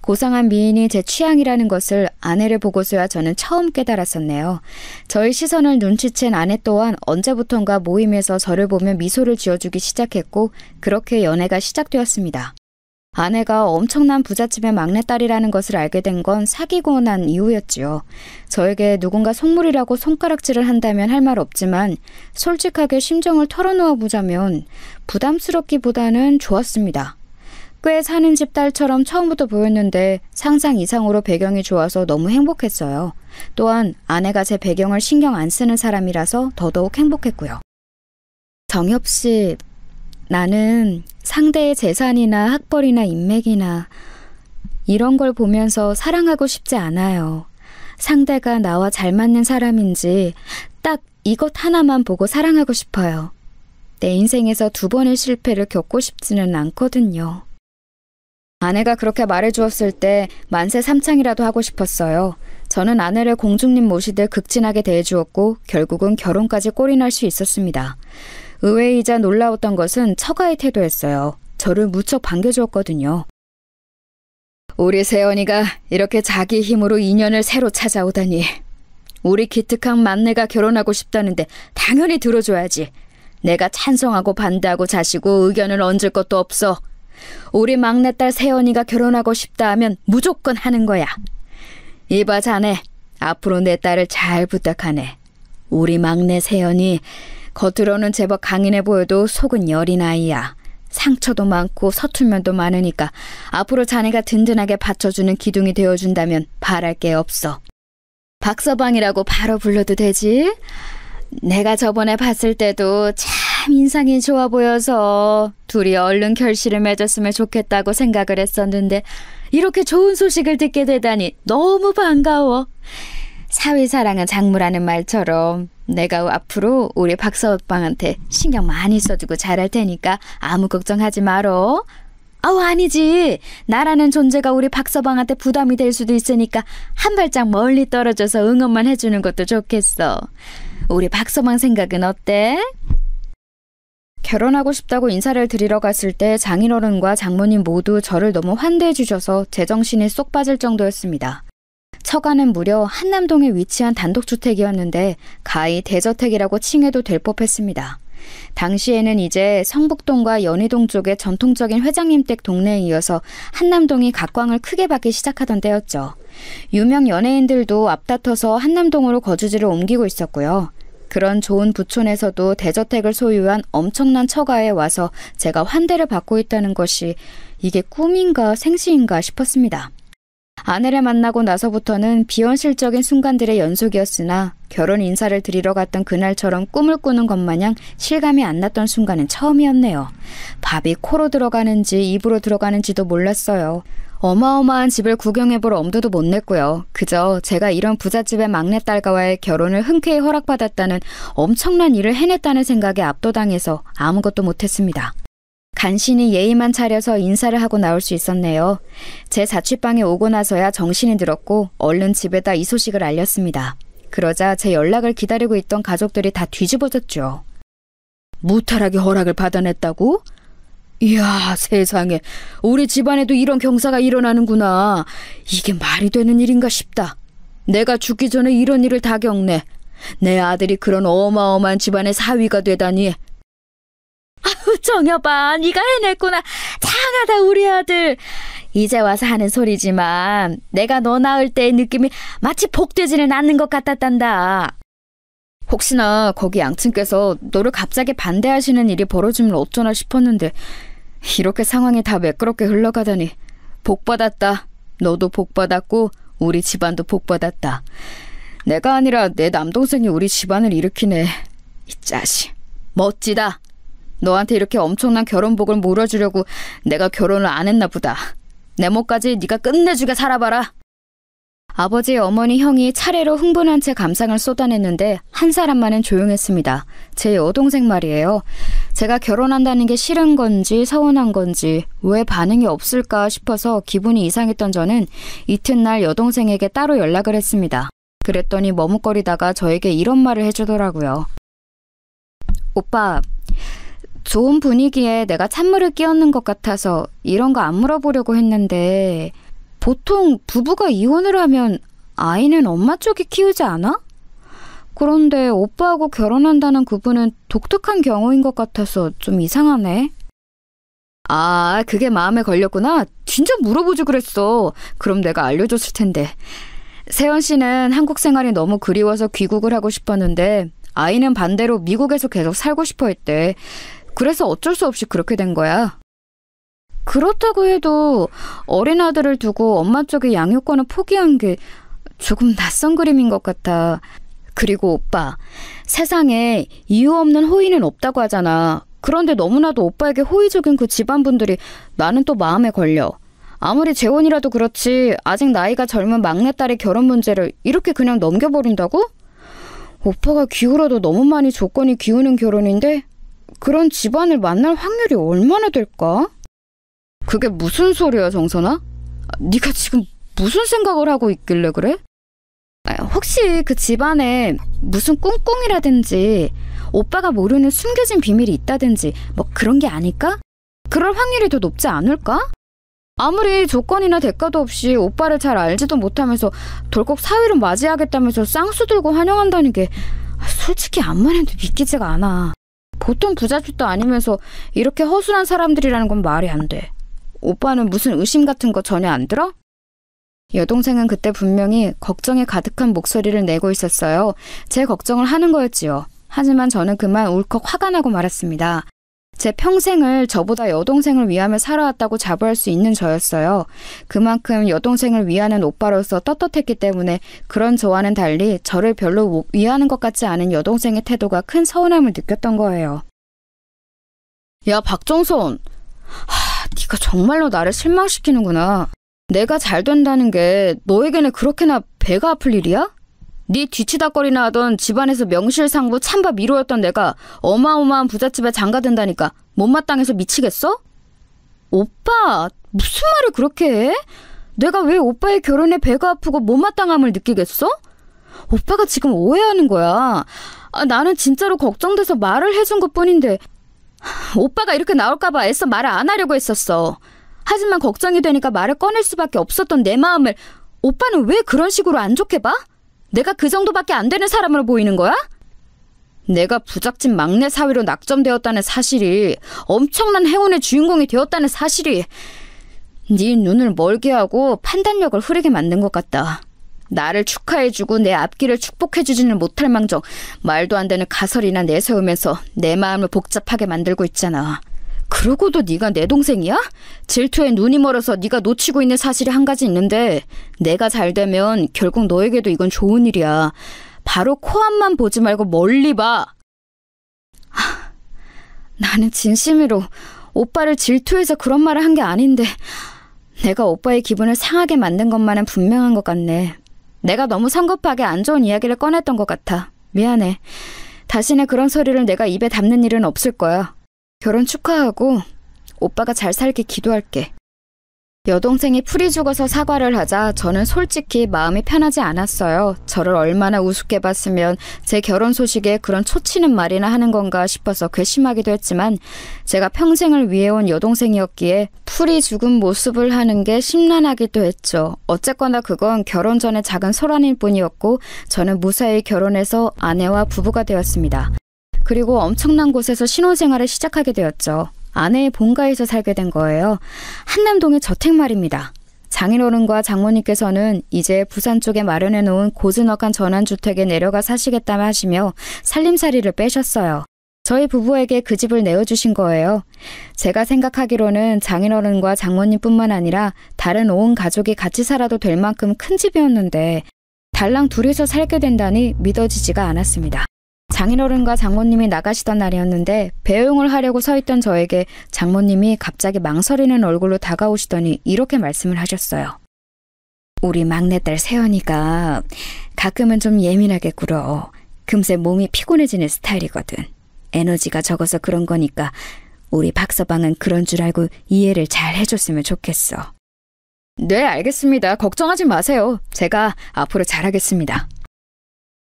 고상한 미인이 제 취향이라는 것을 아내를 보고서야 저는 처음 깨달았었네요. 저의 시선을 눈치챈 아내 또한 언제부턴가 모임에서 저를 보며 미소를 지어주기 시작했고 그렇게 연애가 시작되었습니다. 아내가 엄청난 부잣집의 막내딸이라는 것을 알게 된 건 사귀고 난 이후였지요. 저에게 누군가 속물이라고 손가락질을 한다면 할 말 없지만 솔직하게 심정을 털어놓아 보자면 부담스럽기보다는 좋았습니다. 꽤 사는 집 딸처럼 처음부터 보였는데 상상 이상으로 배경이 좋아서 너무 행복했어요. 또한 아내가 제 배경을 신경 안 쓰는 사람이라서 더더욱 행복했고요. 정엽 씨, 나는 상대의 재산이나 학벌이나 인맥이나 이런 걸 보면서 사랑하고 싶지 않아요. 상대가 나와 잘 맞는 사람인지 딱 이것 하나만 보고 사랑하고 싶어요. 내 인생에서 2번의 실패를 겪고 싶지는 않거든요. 아내가 그렇게 말해주었을 때 만세 삼창이라도 하고 싶었어요. 저는 아내를 공주님 모시듯 극진하게 대해주었고 결국은 결혼까지 꼴이 날 수 있었습니다. 의외이자 놀라웠던 것은 처가의 태도였어요. 저를 무척 반겨주었거든요. 우리 세연이가 이렇게 자기 힘으로 인연을 새로 찾아오다니. 우리 기특한 막내가 결혼하고 싶다는데 당연히 들어줘야지. 내가 찬성하고 반대하고 자시고 의견을 얹을 것도 없어. 우리 막내딸 세연이가 결혼하고 싶다 하면 무조건 하는 거야. 이봐 자네, 앞으로 내 딸을 잘 부탁하네. 우리 막내 세연이 겉으로는 제법 강인해 보여도 속은 여린 아이야. 상처도 많고 서툴면도 많으니까 앞으로 자네가 든든하게 받쳐주는 기둥이 되어준다면 바랄 게 없어. 박서방이라고 바로 불러도 되지? 내가 저번에 봤을 때도 참 인상이 좋아 보여서 둘이 얼른 결실을 맺었으면 좋겠다고 생각을 했었는데 이렇게 좋은 소식을 듣게 되다니 너무 반가워. 사위사랑은 장무라는 말처럼 내가 앞으로 우리 박서방한테 신경 많이 써주고 잘할 테니까 아무 걱정하지 말어. 아니지. 나라는 존재가 우리 박서방한테 부담이 될 수도 있으니까 한 발짝 멀리 떨어져서 응원만 해주는 것도 좋겠어. 우리 박서방 생각은 어때? 결혼하고 싶다고 인사를 드리러 갔을 때 장인어른과 장모님 모두 저를 너무 환대해 주셔서 제정신이 쏙 빠질 정도였습니다. 처가는 무려 한남동에 위치한 단독주택이었는데 가히 대저택이라고 칭해도 될 법했습니다. 당시에는 이제 성북동과 연희동 쪽의 전통적인 회장님 댁 동네에 이어서 한남동이 각광을 크게 받기 시작하던 때였죠. 유명 연예인들도 앞다퉈서 한남동으로 거주지를 옮기고 있었고요. 그런 좋은 부촌에서도 대저택을 소유한 엄청난 처가에 와서 제가 환대를 받고 있다는 것이 이게 꿈인가 생시인가 싶었습니다. 아내를 만나고 나서부터는 비현실적인 순간들의 연속이었으나 결혼 인사를 드리러 갔던 그날처럼 꿈을 꾸는 것 마냥 실감이 안 났던 순간은 처음이었네요. 밥이 코로 들어가는지 입으로 들어가는지도 몰랐어요. 어마어마한 집을 구경해볼 엄두도 못 냈고요. 그저 제가 이런 부잣집의 막내딸과의 결혼을 흔쾌히 허락받았다는 엄청난 일을 해냈다는 생각에 압도당해서 아무것도 못했습니다. 간신히 예의만 차려서 인사를 하고 나올 수 있었네요. 제 자취방에 오고 나서야 정신이 들었고 얼른 집에다 이 소식을 알렸습니다. 그러자 제 연락을 기다리고 있던 가족들이 다 뒤집어졌죠. 무탈하게 허락을 받아냈다고? 이야, 세상에. 우리 집안에도 이런 경사가 일어나는구나. 이게 말이 되는 일인가 싶다. 내가 죽기 전에 이런 일을 다 겪네. 내 아들이 그런 어마어마한 집안의 사위가 되다니. 아우, 정여봐, 네가 해냈구나. 장하다, 우리 아들. 이제 와서 하는 소리지만 내가 너 낳을 때의 느낌이 마치 복되지는 않는 것 같았단다. 혹시나 거기 양친께서 너를 갑자기 반대하시는 일이 벌어지면 어쩌나 싶었는데 이렇게 상황이 다 매끄럽게 흘러가다니. 복받았다. 너도 복받았고 우리 집안도 복받았다. 내가 아니라 내 남동생이 우리 집안을 일으키네. 이 자식, 멋지다. 너한테 이렇게 엄청난 결혼복을 물어주려고 내가 결혼을 안 했나 보다. 내 몫까지 네가 끝내주게 살아봐라. 아버지, 어머니, 형이 차례로 흥분한 채 감상을 쏟아냈는데 한 사람만은 조용했습니다. 제 여동생 말이에요. 제가 결혼한다는 게 싫은 건지 서운한 건지 왜 반응이 없을까 싶어서 기분이 이상했던 저는 이튿날 여동생에게 따로 연락을 했습니다. 그랬더니 머뭇거리다가 저에게 이런 말을 해주더라고요. 오빠, 좋은 분위기에 내가 찬물을 끼얹는 것 같아서 이런 거 안 물어보려고 했는데 보통 부부가 이혼을 하면 아이는 엄마 쪽이 키우지 않아? 그런데 오빠하고 결혼한다는 그분은 독특한 경우인 것 같아서 좀 이상하네. 아, 그게 마음에 걸렸구나. 진짜 물어보지 그랬어. 그럼 내가 알려줬을 텐데. 세연 씨는 한국 생활이 너무 그리워서 귀국을 하고 싶었는데 아이는 반대로 미국에서 계속 살고 싶어 했대. 그래서 어쩔 수 없이 그렇게 된 거야. 그렇다고 해도 어린 아들을 두고 엄마 쪽의 양육권을 포기한 게 조금 낯선 그림인 것 같아. 그리고 오빠, 세상에 이유 없는 호의는 없다고 하잖아. 그런데 너무나도 오빠에게 호의적인 그 집안분들이 나는 또 마음에 걸려. 아무리 재혼이라도 그렇지 아직 나이가 젊은 막내딸의 결혼 문제를 이렇게 그냥 넘겨버린다고? 오빠가 기울어도 너무 많이 조건이 기우는 결혼인데 그런 집안을 만날 확률이 얼마나 될까? 그게 무슨 소리야, 정선아? 네가 지금 무슨 생각을 하고 있길래 그래? 혹시 그 집안에 무슨 꿍꿍이라든지 오빠가 모르는 숨겨진 비밀이 있다든지 뭐 그런 게 아닐까? 그럴 확률이 더 높지 않을까? 아무리 조건이나 대가도 없이 오빠를 잘 알지도 못하면서 돌꼭 사위를 맞이하겠다면서 쌍수 들고 환영한다는 게 솔직히 암만 해도 믿기지가 않아. 보통 부잣집도 아니면서 이렇게 허술한 사람들이라는 건 말이 안 돼. 오빠는 무슨 의심 같은 거 전혀 안 들어? 여동생은 그때 분명히 걱정에 가득한 목소리를 내고 있었어요. 제 걱정을 하는 거였지요. 하지만 저는 그만 울컥 화가 나고 말았습니다. 제 평생을 저보다 여동생을 위하며 살아왔다고 자부할 수 있는 저였어요. 그만큼 여동생을 위하는 오빠로서 떳떳했기 때문에 그런 저와는 달리 저를 별로 위하는 것 같지 않은 여동생의 태도가 큰 서운함을 느꼈던 거예요. 야, 박정선. 네가 정말로 나를 실망시키는구나. 내가 잘 된다는 게 너에게는 그렇게나 배가 아플 일이야? 네 뒤치다거리나 하던 집안에서 명실상부 찬밥 1호였던 내가 어마어마한 부잣집에 장가든다니까 못마땅해서 미치겠어? 오빠, 무슨 말을 그렇게 해? 내가 왜 오빠의 결혼에 배가 아프고 못마땅함을 느끼겠어? 오빠가 지금 오해하는 거야. 나는 진짜로 걱정돼서 말을 해준 것뿐인데 오빠가 이렇게 나올까봐 애써 말을 안 하려고 했었어. 하지만 걱정이 되니까 말을 꺼낼 수밖에 없었던 내 마음을 오빠는 왜 그런 식으로 안 좋게 봐? 내가 그 정도밖에 안 되는 사람으로 보이는 거야? 내가 부잣집 막내 사위로 낙점되었다는 사실이, 엄청난 행운의 주인공이 되었다는 사실이 네 눈을 멀게 하고 판단력을 흐리게 만든 것 같다. 나를 축하해주고 내 앞길을 축복해주지는 못할 망정 말도 안 되는 가설이나 내세우면서 내 마음을 복잡하게 만들고 있잖아. 그러고도 네가 내 동생이야? 질투에 눈이 멀어서 네가 놓치고 있는 사실이 한 가지 있는데 내가 잘 되면 결국 너에게도 이건 좋은 일이야. 바로 코앞만 보지 말고 멀리 봐. 나는 진심으로 오빠를 질투해서 그런 말을 한 게 아닌데 내가 오빠의 기분을 상하게 만든 것만은 분명한 것 같네. 내가 너무 성급하게 안 좋은 이야기를 꺼냈던 것 같아. 미안해. 다시는 그런 소리를 내가 입에 담는 일은 없을 거야. 결혼 축하하고 오빠가 잘 살게 기도할게. 여동생이 풀이 죽어서 사과를 하자 저는 솔직히 마음이 편하지 않았어요. 저를 얼마나 우습게 봤으면 제 결혼 소식에 그런 초치는 말이나 하는 건가 싶어서 괘씸하기도 했지만 제가 평생을 위해온 여동생이었기에 풀이 죽은 모습을 하는 게 심란하기도 했죠. 어쨌거나 그건 결혼 전에 작은 소란일 뿐이었고 저는 무사히 결혼해서 아내와 부부가 되었습니다. 그리고 엄청난 곳에서 신혼생활을 시작하게 되었죠. 아내의 본가에서 살게 된 거예요. 한남동의 저택 말입니다. 장인어른과 장모님께서는 이제 부산 쪽에 마련해 놓은 고즈넉한 전원주택에 내려가 사시겠다며 하시며 살림살이를 빼셨어요. 저희 부부에게 그 집을 내어주신 거예요. 제가 생각하기로는 장인어른과 장모님뿐만 아니라 다른 온 가족이 같이 살아도 될 만큼 큰 집이었는데 달랑 둘이서 살게 된다니 믿어지지가 않았습니다. 장인어른과 장모님이 나가시던 날이었는데 배웅을 하려고 서 있던 저에게 장모님이 갑자기 망설이는 얼굴로 다가오시더니 이렇게 말씀을 하셨어요. 우리 막내딸 세연이가 가끔은 좀 예민하게 굴어. 금세 몸이 피곤해지는 스타일이거든. 에너지가 적어서 그런 거니까 우리 박서방은 그런 줄 알고 이해를 잘 해줬으면 좋겠어. 네, 알겠습니다. 걱정하지 마세요. 제가 앞으로 잘하겠습니다.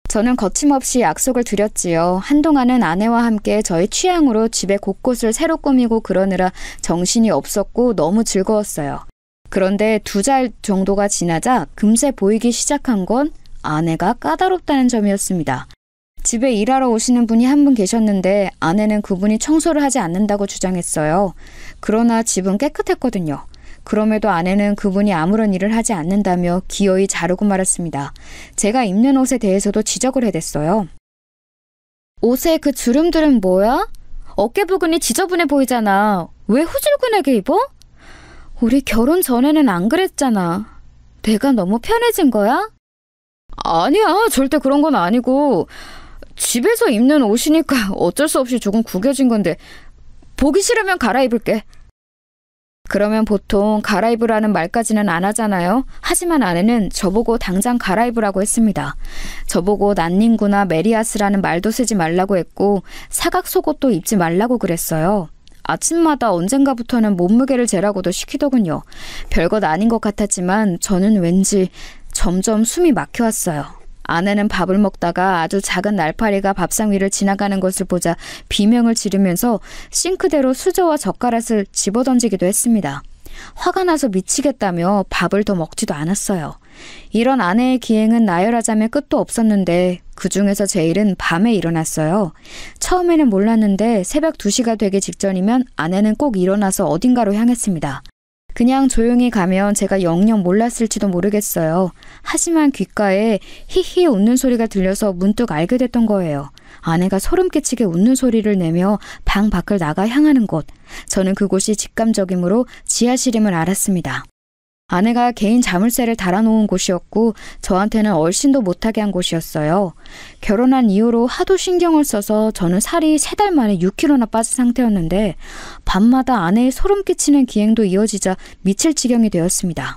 저는 거침없이 약속을 드렸지요. 한동안은 아내와 함께 저희 취향으로 집의 곳곳을 새로 꾸미고 그러느라 정신이 없었고 너무 즐거웠어요. 그런데 2달 정도가 지나자 금세 보이기 시작한 건 아내가 까다롭다는 점이었습니다. 집에 일하러 오시는 분이 한 분 계셨는데 아내는 그분이 청소를 하지 않는다고 주장했어요. 그러나 집은 깨끗했거든요. 그럼에도 아내는 그분이 아무런 일을 하지 않는다며 기어이 자르고 말았습니다. 제가 입는 옷에 대해서도 지적을 해댔어요. 옷에 그 주름들은 뭐야? 어깨 부분이 지저분해 보이잖아. 왜 후줄근하게 입어? 우리 결혼 전에는 안 그랬잖아. 내가 너무 편해진 거야? 아니야, 절대 그런 건 아니고 집에서 입는 옷이니까 어쩔 수 없이 조금 구겨진 건데 보기 싫으면 갈아입을게. 그러면 보통 갈아입으라는 말까지는 안 하잖아요. 하지만 아내는 저보고 당장 갈아입으라고 했습니다. 저보고 난닝구나 메리아스라는 말도 쓰지 말라고 했고 사각 속옷도 입지 말라고 그랬어요. 아침마다 언젠가부터는 몸무게를 재라고도 시키더군요. 별것 아닌 것 같았지만 저는 왠지 점점 숨이 막혀왔어요. 아내는 밥을 먹다가 아주 작은 날파리가 밥상 위를 지나가는 것을 보자 비명을 지르면서 싱크대로 수저와 젓가락을 집어던지기도 했습니다. 화가 나서 미치겠다며 밥을 더 먹지도 않았어요. 이런 아내의 기행은 나열하자면 끝도 없었는데 그중에서 제일은 밤에 일어났어요. 처음에는 몰랐는데 새벽 2시가 되기 직전이면 아내는 꼭 일어나서 어딘가로 향했습니다. 그냥 조용히 가면 제가 영영 몰랐을지도 모르겠어요. 하지만 귓가에 히히 웃는 소리가 들려서 문득 알게 됐던 거예요. 아내가 소름 끼치게 웃는 소리를 내며 방 밖을 나가 향하는 곳. 저는 그곳이 직감적이므로 지하실임을 알았습니다. 아내가 개인 자물쇠를 달아놓은 곳이었고 저한테는 얼씬도 못하게 한 곳이었어요. 결혼한 이후로 하도 신경을 써서 저는 살이 3달 만에 6kg나 빠진 상태였는데 밤마다 아내의 소름 끼치는 기행도 이어지자 미칠 지경이 되었습니다.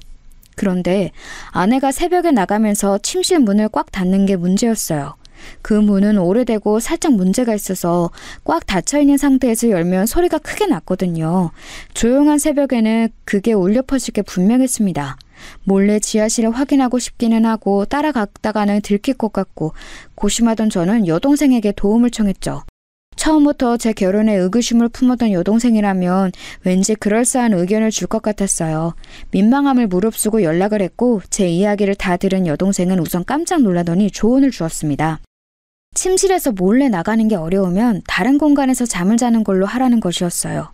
그런데 아내가 새벽에 나가면서 침실 문을 꽉 닫는 게 문제였어요. 그 문은 오래되고 살짝 문제가 있어서 꽉 닫혀있는 상태에서 열면 소리가 크게 났거든요. 조용한 새벽에는 그게 울려 퍼질 게 분명했습니다. 몰래 지하실을 확인하고 싶기는 하고 따라갔다가는 들킬 것 같고 고심하던 저는 여동생에게 도움을 청했죠. 처음부터 제 결혼에 의구심을 품었던 여동생이라면 왠지 그럴싸한 의견을 줄 것 같았어요. 민망함을 무릅쓰고 연락을 했고 제 이야기를 다 들은 여동생은 우선 깜짝 놀라더니 조언을 주었습니다. 침실에서 몰래 나가는 게 어려우면 다른 공간에서 잠을 자는 걸로 하라는 것이었어요.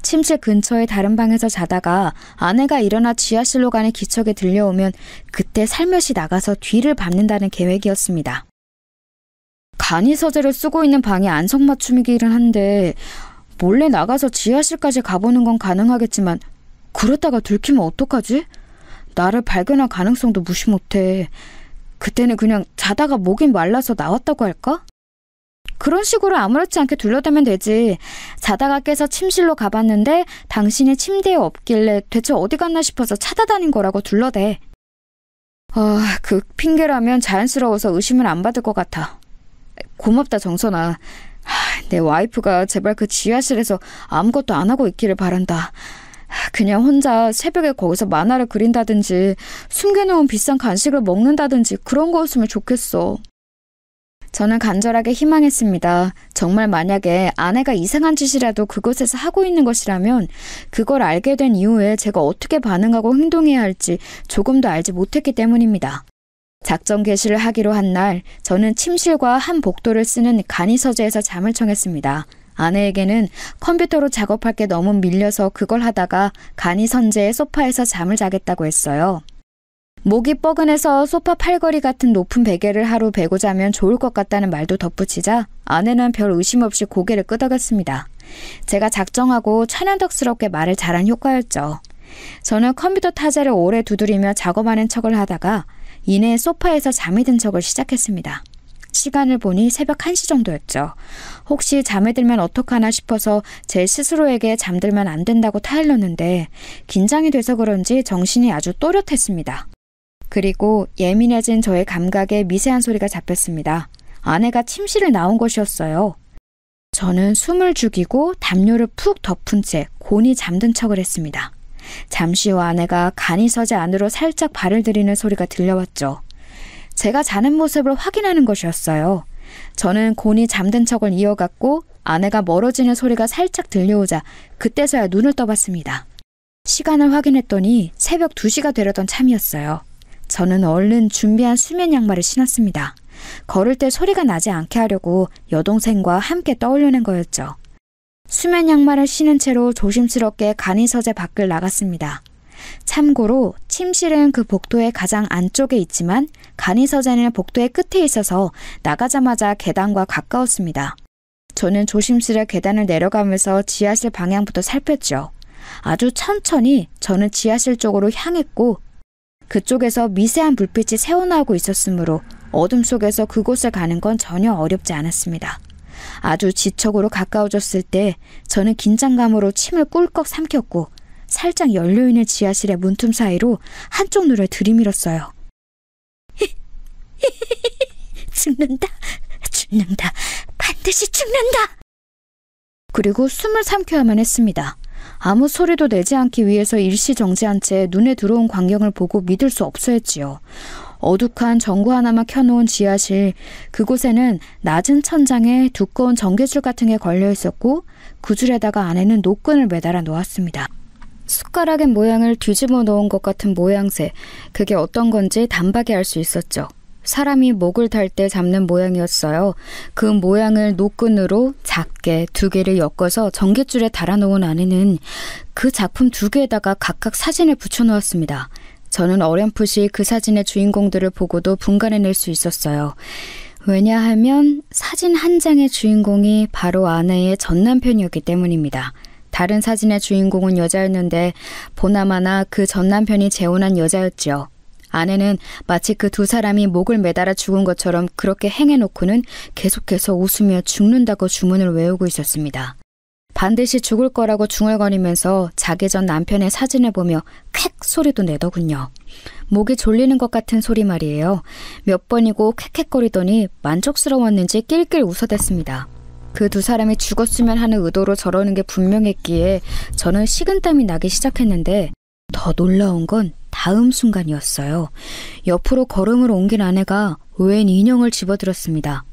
침실 근처의 다른 방에서 자다가 아내가 일어나 지하실로 가는 기척에 들려오면 그때 살며시 나가서 뒤를 밟는다는 계획이었습니다. 간이 서재를 쓰고 있는 방이 안성맞춤이기는 한데 몰래 나가서 지하실까지 가보는 건 가능하겠지만 그러다가 들키면 어떡하지? 나를 발견할 가능성도 무시 못해. 그때는 그냥 자다가 목이 말라서 나왔다고 할까? 그런 식으로 아무렇지 않게 둘러대면 되지. 자다가 깨서 침실로 가봤는데 당신이 침대에 없길래 대체 어디 갔나 싶어서 찾아다닌 거라고 둘러대. 그 핑계라면 자연스러워서 의심을 안 받을 것 같아. 고맙다 정선아. 내 와이프가 제발 그 지하실에서 아무것도 안 하고 있기를 바란다. 그냥 혼자 새벽에 거기서 만화를 그린다든지 숨겨놓은 비싼 간식을 먹는다든지 그런 거였으면 좋겠어. 저는 간절하게 희망했습니다. 정말 만약에 아내가 이상한 짓이라도 그곳에서 하고 있는 것이라면 그걸 알게 된 이후에 제가 어떻게 반응하고 행동해야 할지 조금도 알지 못했기 때문입니다. 작전 개시를 하기로 한 날 저는 침실과 한 복도를 쓰는 간이서재에서 잠을 청했습니다. 아내에게는 컴퓨터로 작업할 게 너무 밀려서 그걸 하다가 간이선재의 소파에서 잠을 자겠다고 했어요. 목이 뻐근해서 소파 팔걸이 같은 높은 베개를 하루 베고 자면 좋을 것 같다는 말도 덧붙이자 아내는 별 의심 없이 고개를 끄덕였습니다. 제가 작정하고 천연덕스럽게 말을 잘한 효과였죠. 저는 컴퓨터 타자를 오래 두드리며 작업하는 척을 하다가 이내 소파에서 잠이 든 척을 시작했습니다. 시간을 보니 새벽 1시 정도였죠. 혹시 잠에 들면 어떡하나 싶어서 제 스스로에게 잠들면 안 된다고 타일렀는데 긴장이 돼서 그런지 정신이 아주 또렷했습니다. 그리고 예민해진 저의 감각에 미세한 소리가 잡혔습니다. 아내가 침실을 나온 것이었어요. 저는 숨을 죽이고 담요를 푹 덮은 채 곤히 잠든 척을 했습니다. 잠시 후 아내가 간이서재 안으로 살짝 발을 들이는 소리가 들려왔죠. 제가 자는 모습을 확인하는 것이었어요. 저는 곤히 잠든 척을 이어갔고 아내가 멀어지는 소리가 살짝 들려오자 그때서야 눈을 떠봤습니다. 시간을 확인했더니 새벽 2시가 되려던 참이었어요. 저는 얼른 준비한 수면 양말을 신었습니다. 걸을 때 소리가 나지 않게 하려고 여동생과 함께 떠올려낸 거였죠. 수면 양말을 신은 채로 조심스럽게 간이서재 밖을 나갔습니다. 참고로 침실은 그 복도의 가장 안쪽에 있지만 간이서재는 복도의 끝에 있어서 나가자마자 계단과 가까웠습니다. 저는 조심스레 계단을 내려가면서 지하실 방향부터 살폈죠. 아주 천천히 저는 지하실 쪽으로 향했고 그쪽에서 미세한 불빛이 새어나오고 있었으므로 어둠 속에서 그곳을 가는 건 전혀 어렵지 않았습니다. 아주 지척으로 가까워졌을 때 저는 긴장감으로 침을 꿀꺽 삼켰고 살짝 열려있는 지하실의 문틈 사이로 한쪽 눈을 들이밀었어요. 죽는다. 반드시 죽는다. 그리고 숨을 삼켜야만 했습니다. 아무 소리도 내지 않기 위해서 일시정지한 채 눈에 들어온 광경을 보고 믿을 수 없어 했지요. 어둑한 전구 하나만 켜놓은 지하실, 그곳에는 낮은 천장에 두꺼운 전개줄 같은 게 걸려 있었고 그 줄에다가 안에는 노끈을 매달아 놓았습니다. 숟가락의 모양을 뒤집어 놓은 것 같은 모양새, 그게 어떤 건지 단박에 알 수 있었죠. 사람이 목을 탈 때 잡는 모양이었어요. 그 모양을 노끈으로 작게 2개를 엮어서 전깃줄에 달아놓은 안에는 그 작품 2개에다가 각각 사진을 붙여놓았습니다. 저는 어렴풋이 그 사진의 주인공들을 보고도 분간해낼 수 있었어요. 왜냐하면 사진 한 장의 주인공이 바로 아내의 전남편이었기 때문입니다. 다른 사진의 주인공은 여자였는데 보나마나 그 전남편이 재혼한 여자였지요. 아내는 마치 그 2 사람이 목을 매달아 죽은 것처럼 그렇게 행해놓고는 계속해서 웃으며 죽는다고 주문을 외우고 있었습니다. 반드시 죽을 거라고 중얼거리면서 자기 전 남편의 사진을 보며 캑 소리도 내더군요. 목이 졸리는 것 같은 소리 말이에요. 몇 번이고 캑캑거리더니 만족스러웠는지 낄낄 웃어댔습니다. 그 2 사람이 죽었으면 하는 의도로 저러는 게 분명했기에 저는 식은땀이 나기 시작했는데 더 놀라운 건 다음 순간이었어요. 옆으로 걸음을 옮긴 아내가 웬 인형을 집어들었습니다.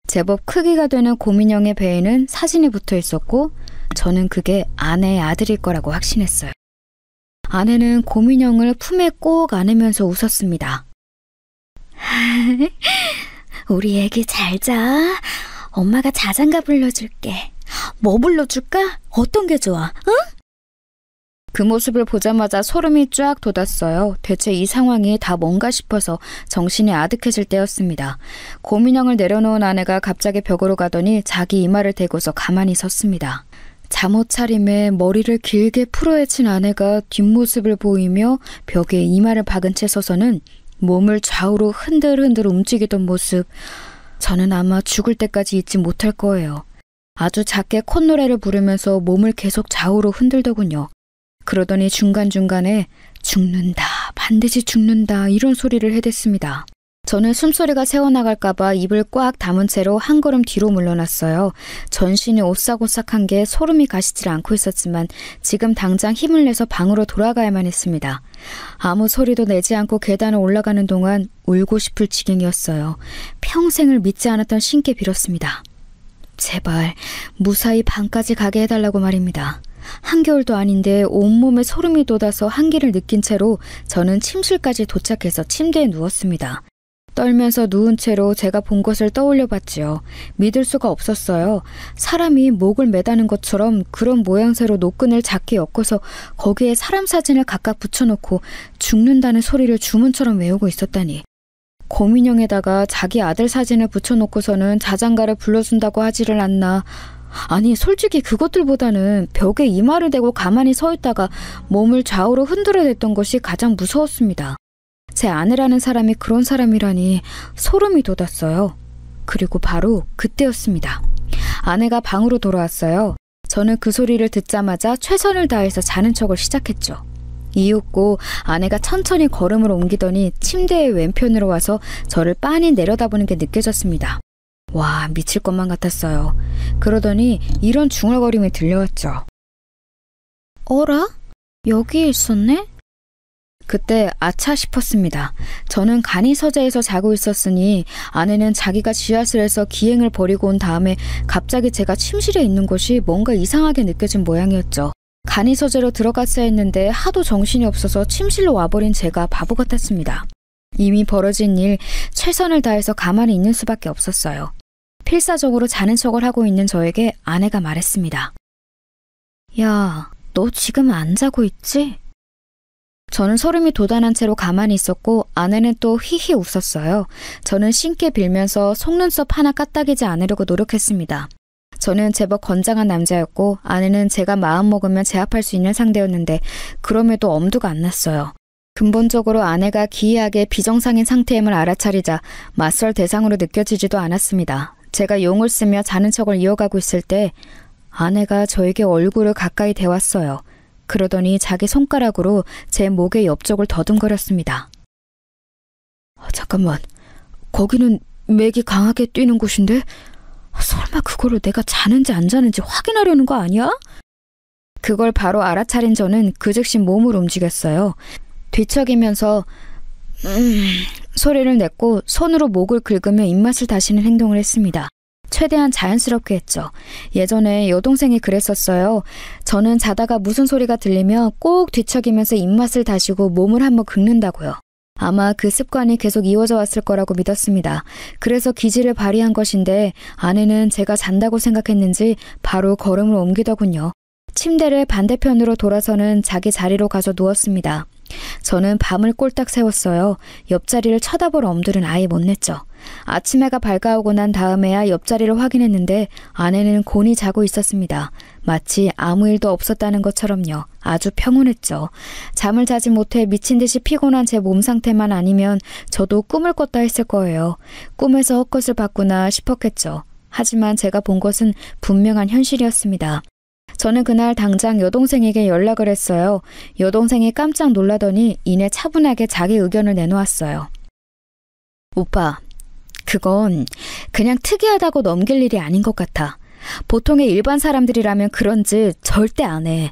제법 크기가 되는 곰인형의 배에는 사진이 붙어 있었고 저는 그게 아내의 아들일 거라고 확신했어요. 아내는 곰인형을 품에 꼭 안으면서 웃었습니다. 우리 애기 잘 자. 엄마가 자장가 불러줄게. 뭐 불러줄까? 어떤 게 좋아? 응? 그 모습을 보자마자 소름이 쫙 돋았어요. 대체 이 상황이 다 뭔가 싶어서 정신이 아득해질 때였습니다. 곰인형을 내려놓은 아내가 갑자기 벽으로 가더니 자기 이마를 대고서 가만히 섰습니다. 잠옷 차림에 머리를 길게 풀어헤친 아내가 뒷모습을 보이며 벽에 이마를 박은 채 서서는 몸을 좌우로 흔들흔들 움직이던 모습, 저는 아마 죽을 때까지 잊지 못할 거예요. 아주 작게 콧노래를 부르면서 몸을 계속 좌우로 흔들더군요. 그러더니 중간중간에 죽는다, 반드시 죽는다 이런 소리를 해댔습니다. 저는 숨소리가 새어나갈까봐 입을 꽉 다문 채로 한 걸음 뒤로 물러났어요. 전신이 오싹오싹한 게 소름이 가시질 않고 있었지만 지금 당장 힘을 내서 방으로 돌아가야만 했습니다. 아무 소리도 내지 않고 계단을 올라가는 동안 울고 싶을 지경이었어요. 평생을 믿지 않았던 신께 빌었습니다. 제발 무사히 방까지 가게 해달라고 말입니다. 한겨울도 아닌데 온몸에 소름이 돋아서 한기를 느낀 채로 저는 침실까지 도착해서 침대에 누웠습니다. 떨면서 누운 채로 제가 본 것을 떠올려 봤지요. 믿을 수가 없었어요. 사람이 목을 매다는 것처럼 그런 모양새로 노끈을 작게 엮어서 거기에 사람 사진을 각각 붙여놓고 죽는다는 소리를 주문처럼 외우고 있었다니. 곰인형에다가 자기 아들 사진을 붙여놓고서는 자장가를 불러준다고 하지를 않나. 아니 솔직히 그것들보다는 벽에 이마를 대고 가만히 서 있다가 몸을 좌우로 흔들어댔던 것이 가장 무서웠습니다. 제 아내라는 사람이 그런 사람이라니 소름이 돋았어요. 그리고 바로 그때였습니다. 아내가 방으로 돌아왔어요. 저는 그 소리를 듣자마자 최선을 다해서 자는 척을 시작했죠. 이윽고 아내가 천천히 걸음을 옮기더니 침대의 왼편으로 와서 저를 빤히 내려다보는 게 느껴졌습니다. 와, 미칠 것만 같았어요. 그러더니 이런 중얼거림이 들려왔죠. 어라? 여기에 있었네? 그때 아차 싶었습니다. 저는 간이 서재에서 자고 있었으니 아내는 자기가 지하실에서 기행을 벌이고 온 다음에 갑자기 제가 침실에 있는 것이 뭔가 이상하게 느껴진 모양이었죠. 간이 서재로 들어갔어야 했는데 하도 정신이 없어서 침실로 와버린 제가 바보 같았습니다. 이미 벌어진 일, 최선을 다해서 가만히 있는 수밖에 없었어요. 필사적으로 자는 척을 하고 있는 저에게 아내가 말했습니다. 야, 너 지금 안 자고 있지? 저는 소름이 돋아난 채로 가만히 있었고 아내는 또 히히 웃었어요. 저는 신께 빌면서 속눈썹 하나 까딱이지 않으려고 노력했습니다. 저는 제법 건장한 남자였고 아내는 제가 마음먹으면 제압할 수 있는 상대였는데 그럼에도 엄두가 안 났어요. 근본적으로 아내가 기이하게 비정상인 상태임을 알아차리자 맞설 대상으로 느껴지지도 않았습니다. 제가 용을 쓰며 자는 척을 이어가고 있을 때 아내가 저에게 얼굴을 가까이 대왔어요. 그러더니 자기 손가락으로 제 목의 옆쪽을 더듬거렸습니다. 잠깐만, 거기는 맥이 강하게 뛰는 곳인데 설마 그걸로 내가 자는지 안 자는지 확인하려는 거 아니야? 그걸 바로 알아차린 저는 그 즉시 몸을 움직였어요. 뒤척이면서 소리를 냈고 손으로 목을 긁으며 입맛을 다시는 행동을 했습니다. 최대한 자연스럽게 했죠. 예전에 여동생이 그랬었어요. 저는 자다가 무슨 소리가 들리며 꼭 뒤척이면서 입맛을 다시고 몸을 한번 긁는다고요. 아마 그 습관이 계속 이어져 왔을 거라고 믿었습니다. 그래서 기지를 발휘한 것인데 아내는 제가 잔다고 생각했는지 바로 걸음을 옮기더군요. 침대를 반대편으로 돌아서는 자기 자리로 가서 누웠습니다. 저는 밤을 꼴딱 새웠어요. 옆자리를 쳐다볼 엄두는 아예 못 냈죠. 아침 해가 밝아오고 난 다음에야 옆자리를 확인했는데 아내는 곤히 자고 있었습니다. 마치 아무 일도 없었다는 것처럼요. 아주 평온했죠. 잠을 자지 못해 미친 듯이 피곤한 제 몸 상태만 아니면 저도 꿈을 꿨다 했을 거예요. 꿈에서 헛것을 봤구나 싶었겠죠. 하지만 제가 본 것은 분명한 현실이었습니다. 저는 그날 당장 여동생에게 연락을 했어요. 여동생이 깜짝 놀라더니 이내 차분하게 자기 의견을 내놓았어요. 오빠, 그건 그냥 특이하다고 넘길 일이 아닌 것 같아. 보통의 일반 사람들이라면 그런 짓 절대 안 해.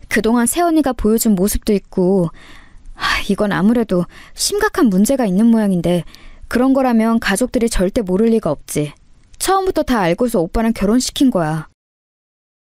그동안 새언니가 보여준 모습도 있고 이건 아무래도 심각한 문제가 있는 모양인데 그런 거라면 가족들이 절대 모를 리가 없지. 처음부터 다 알고서 오빠랑 결혼시킨 거야.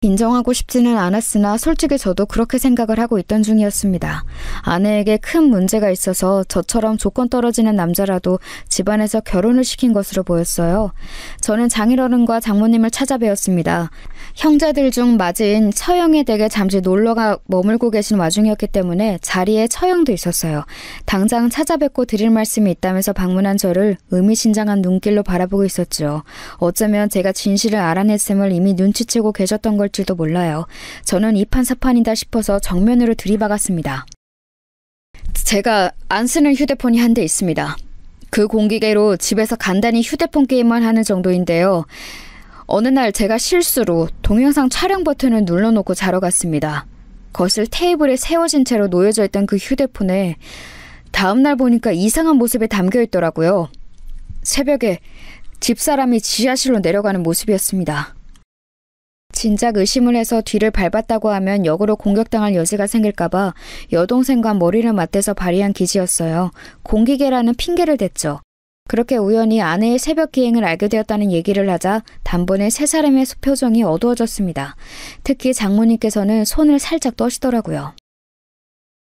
인정하고 싶지는 않았으나 솔직히 저도 그렇게 생각을 하고 있던 중이었습니다. 아내에게 큰 문제가 있어서 저처럼 조건 떨어지는 남자라도 집안에서 결혼을 시킨 것으로 보였어요. 저는 장인어른과 장모님을 찾아뵈었습니다. 형제들 중 맞이인 처형의 댁에 잠시 놀러가 머물고 계신 와중이었기 때문에 자리에 처형도 있었어요. 당장 찾아뵙고 드릴 말씀이 있다면서 방문한 저를 의미심장한 눈길로 바라보고 있었죠. 어쩌면 제가 진실을 알아냈음을 이미 눈치채고 계셨던 걸지도 몰라요. 저는 이판사판이다 싶어서 정면으로 들이박았습니다. 제가 안 쓰는 휴대폰이 한 대 있습니다. 그 공기계로 집에서 간단히 휴대폰 게임만 하는 정도인데요. 어느 날 제가 실수로 동영상 촬영 버튼을 눌러놓고 자러 갔습니다. 거실 테이블에 세워진 채로 놓여져 있던 그 휴대폰에 다음날 보니까 이상한 모습이 담겨 있더라고요. 새벽에 집사람이 지하실로 내려가는 모습이었습니다. 진작 의심을 해서 뒤를 밟았다고 하면 역으로 공격당할 여지가 생길까봐 여동생과 머리를 맞대서 발휘한 기지였어요. 공기계라는 핑계를 댔죠. 그렇게 우연히 아내의 새벽 기행을 알게 되었다는 얘기를 하자 단번에 세 사람의 표정이 어두워졌습니다. 특히 장모님께서는 손을 살짝 떠시더라고요.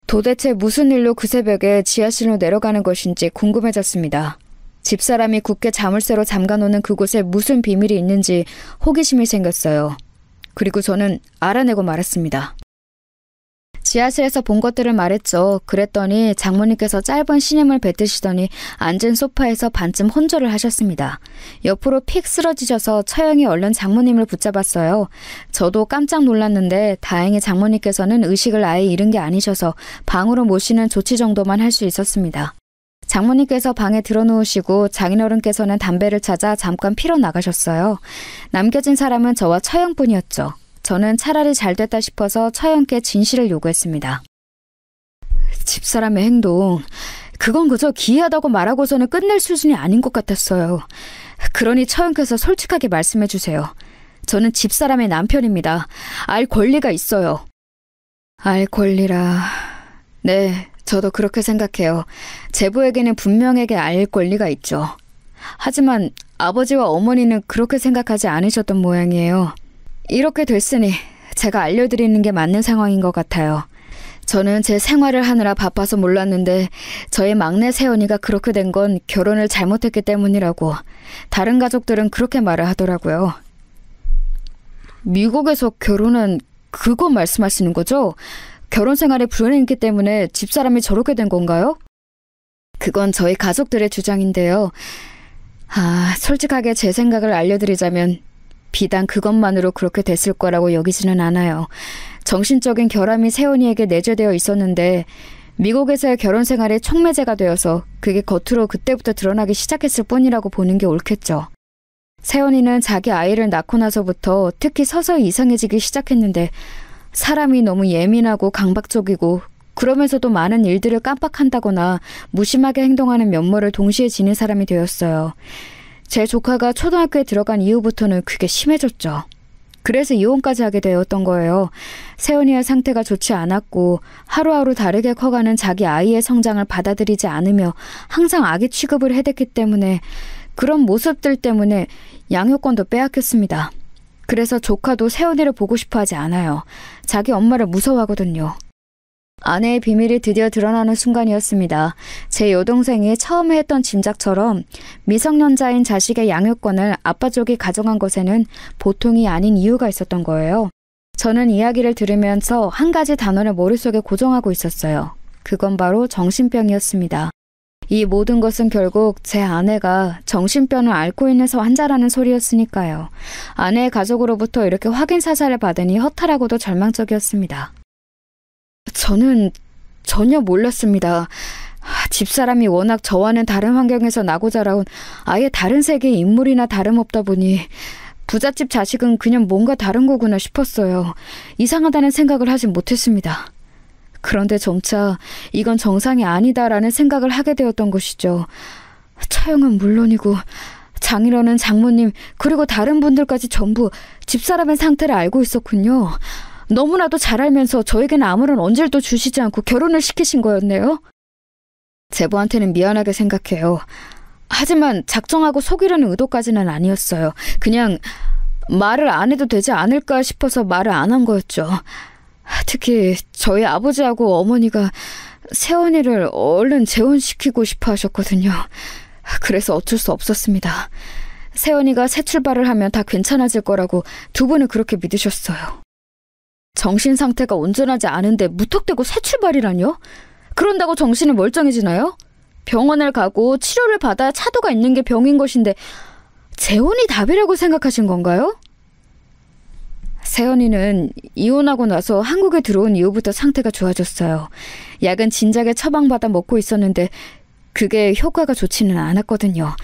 도대체 무슨 일로 그 새벽에 지하실로 내려가는 것인지 궁금해졌습니다. 집사람이 굳게 자물쇠로 잠가놓는 그곳에 무슨 비밀이 있는지 호기심이 생겼어요. 그리고 저는 알아내고 말았습니다. 지하실에서 본 것들을 말했죠. 그랬더니 장모님께서 짧은 신음을 뱉으시더니 앉은 소파에서 반쯤 혼절을 하셨습니다. 옆으로 픽 쓰러지셔서 처형이 얼른 장모님을 붙잡았어요. 저도 깜짝 놀랐는데 다행히 장모님께서는 의식을 아예 잃은 게 아니셔서 방으로 모시는 조치 정도만 할 수 있었습니다. 장모님께서 방에 들어놓으시고 장인어른께서는 담배를 찾아 잠깐 피러 나가셨어요. 남겨진 사람은 저와 처형뿐이었죠. 저는 차라리 잘 됐다 싶어서 처형께 진실을 요구했습니다. 집사람의 행동, 그건 그저 기이하다고 말하고서는 끝낼 수준이 아닌 것 같았어요. 그러니 처형께서 솔직하게 말씀해 주세요. 저는 집사람의 남편입니다. 알 권리가 있어요. 알 권리라... 네, 저도 그렇게 생각해요. 제부에게는 분명하게 알 권리가 있죠. 하지만 아버지와 어머니는 그렇게 생각하지 않으셨던 모양이에요. 이렇게 됐으니 제가 알려드리는 게 맞는 상황인 것 같아요. 저는 제 생활을 하느라 바빠서 몰랐는데 저희 막내 새언니가 그렇게 된 건 결혼을 잘못했기 때문이라고 다른 가족들은 그렇게 말을 하더라고요. 미국에서 결혼한 그거 말씀하시는 거죠? 결혼 생활에 불행했기 때문에 집사람이 저렇게 된 건가요? 그건 저희 가족들의 주장인데요. 솔직하게 제 생각을 알려드리자면 비단 그것만으로 그렇게 됐을 거라고 여기지는 않아요. 정신적인 결함이 세연이에게 내재되어 있었는데 미국에서의 결혼 생활이 촉매제가 되어서 그게 겉으로 그때부터 드러나기 시작했을 뿐이라고 보는 게 옳겠죠. 세연이는 자기 아이를 낳고 나서부터 특히 서서히 이상해지기 시작했는데 사람이 너무 예민하고 강박적이고 그러면서도 많은 일들을 깜빡한다거나 무심하게 행동하는 면모를 동시에 지닌 사람이 되었어요. 제 조카가 초등학교에 들어간 이후부터는 그게 심해졌죠. 그래서 이혼까지 하게 되었던 거예요. 세연이의 상태가 좋지 않았고 하루하루 다르게 커가는 자기 아이의 성장을 받아들이지 않으며 항상 아기 취급을 해댔기 때문에 그런 모습들 때문에 양육권도 빼앗겼습니다. 그래서 조카도 세연이를 보고 싶어 하지 않아요. 자기 엄마를 무서워하거든요. 아내의 비밀이 드디어 드러나는 순간이었습니다. 제 여동생이 처음에 했던 짐작처럼 미성년자인 자식의 양육권을 아빠 쪽이 가져간 것에는 보통이 아닌 이유가 있었던 거예요. 저는 이야기를 들으면서 한 가지 단어를 머릿속에 고정하고 있었어요. 그건 바로 정신병이었습니다. 이 모든 것은 결국 제 아내가 정신병을 앓고 있는 환자라는 소리였으니까요. 아내의 가족으로부터 이렇게 확인 사살을 받으니 허탈하고도 절망적이었습니다. 저는 전혀 몰랐습니다. 집사람이 워낙 저와는 다른 환경에서 나고 자라온 아예 다른 세계의 인물이나 다름없다 보니 부잣집 자식은 그냥 뭔가 다른 거구나 싶었어요. 이상하다는 생각을 하진 못했습니다. 그런데 점차 이건 정상이 아니다라는 생각을 하게 되었던 것이죠. 처형은 물론이고 장인어른, 장모님 그리고 다른 분들까지 전부 집사람의 상태를 알고 있었군요. 너무나도 잘 알면서 저에게는 아무런 언질도 주시지 않고 결혼을 시키신 거였네요. 제보한테는 미안하게 생각해요. 하지만 작정하고 속이려는 의도까지는 아니었어요. 그냥 말을 안 해도 되지 않을까 싶어서 말을 안 한 거였죠. 특히 저희 아버지하고 어머니가 세연이를 얼른 재혼시키고 싶어 하셨거든요. 그래서 어쩔 수 없었습니다. 세연이가 새 출발을 하면 다 괜찮아질 거라고 두 분은 그렇게 믿으셨어요. 정신 상태가 온전하지 않은데 무턱대고 새 출발이라뇨? 그런다고 정신이 멀쩡해지나요? 병원을 가고 치료를 받아야 차도가 있는 게 병인 것인데 재혼이 답이라고 생각하신 건가요? 세연이는 이혼하고 나서 한국에 들어온 이후부터 상태가 좋아졌어요. 약은 진작에 처방받아 먹고 있었는데 그게 효과가 좋지는 않았거든요.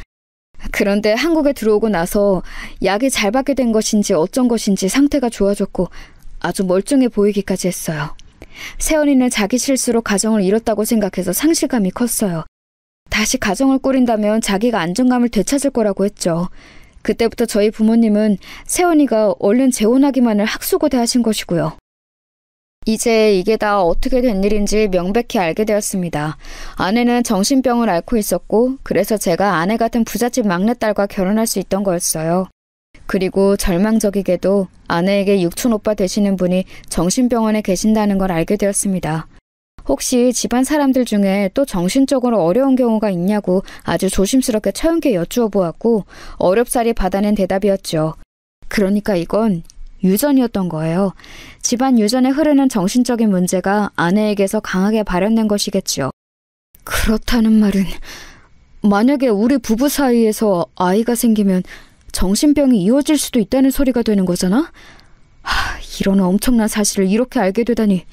그런데 한국에 들어오고 나서 약이 잘 받게 된 것인지 어쩐 것인지 상태가 좋아졌고 아주 멀쩡해 보이기까지 했어요. 세연이는 자기 실수로 가정을 잃었다고 생각해서 상실감이 컸어요. 다시 가정을 꾸린다면 자기가 안정감을 되찾을 거라고 했죠. 그때부터 저희 부모님은 세연이가 얼른 재혼하기만을 학수고대하신 것이고요. 이제 이게 다 어떻게 된 일인지 명백히 알게 되었습니다. 아내는 정신병을 앓고 있었고 그래서 제가 아내 같은 부잣집 막내딸과 결혼할 수 있던 거였어요. 그리고 절망적이게도 아내에게 육촌오빠 되시는 분이 정신병원에 계신다는 걸 알게 되었습니다. 혹시 집안 사람들 중에 또 정신적으로 어려운 경우가 있냐고 아주 조심스럽게 처음께 여쭈어 보았고 어렵사리 받아낸 대답이었죠. 그러니까 이건 유전이었던 거예요. 집안 유전에 흐르는 정신적인 문제가 아내에게서 강하게 발현된 것이겠죠. 그렇다는 말은 만약에 우리 부부 사이에서 아이가 생기면 정신병이 이어질 수도 있다는 소리가 되는 거잖아? 이런 엄청난 사실을 이렇게 알게 되다니.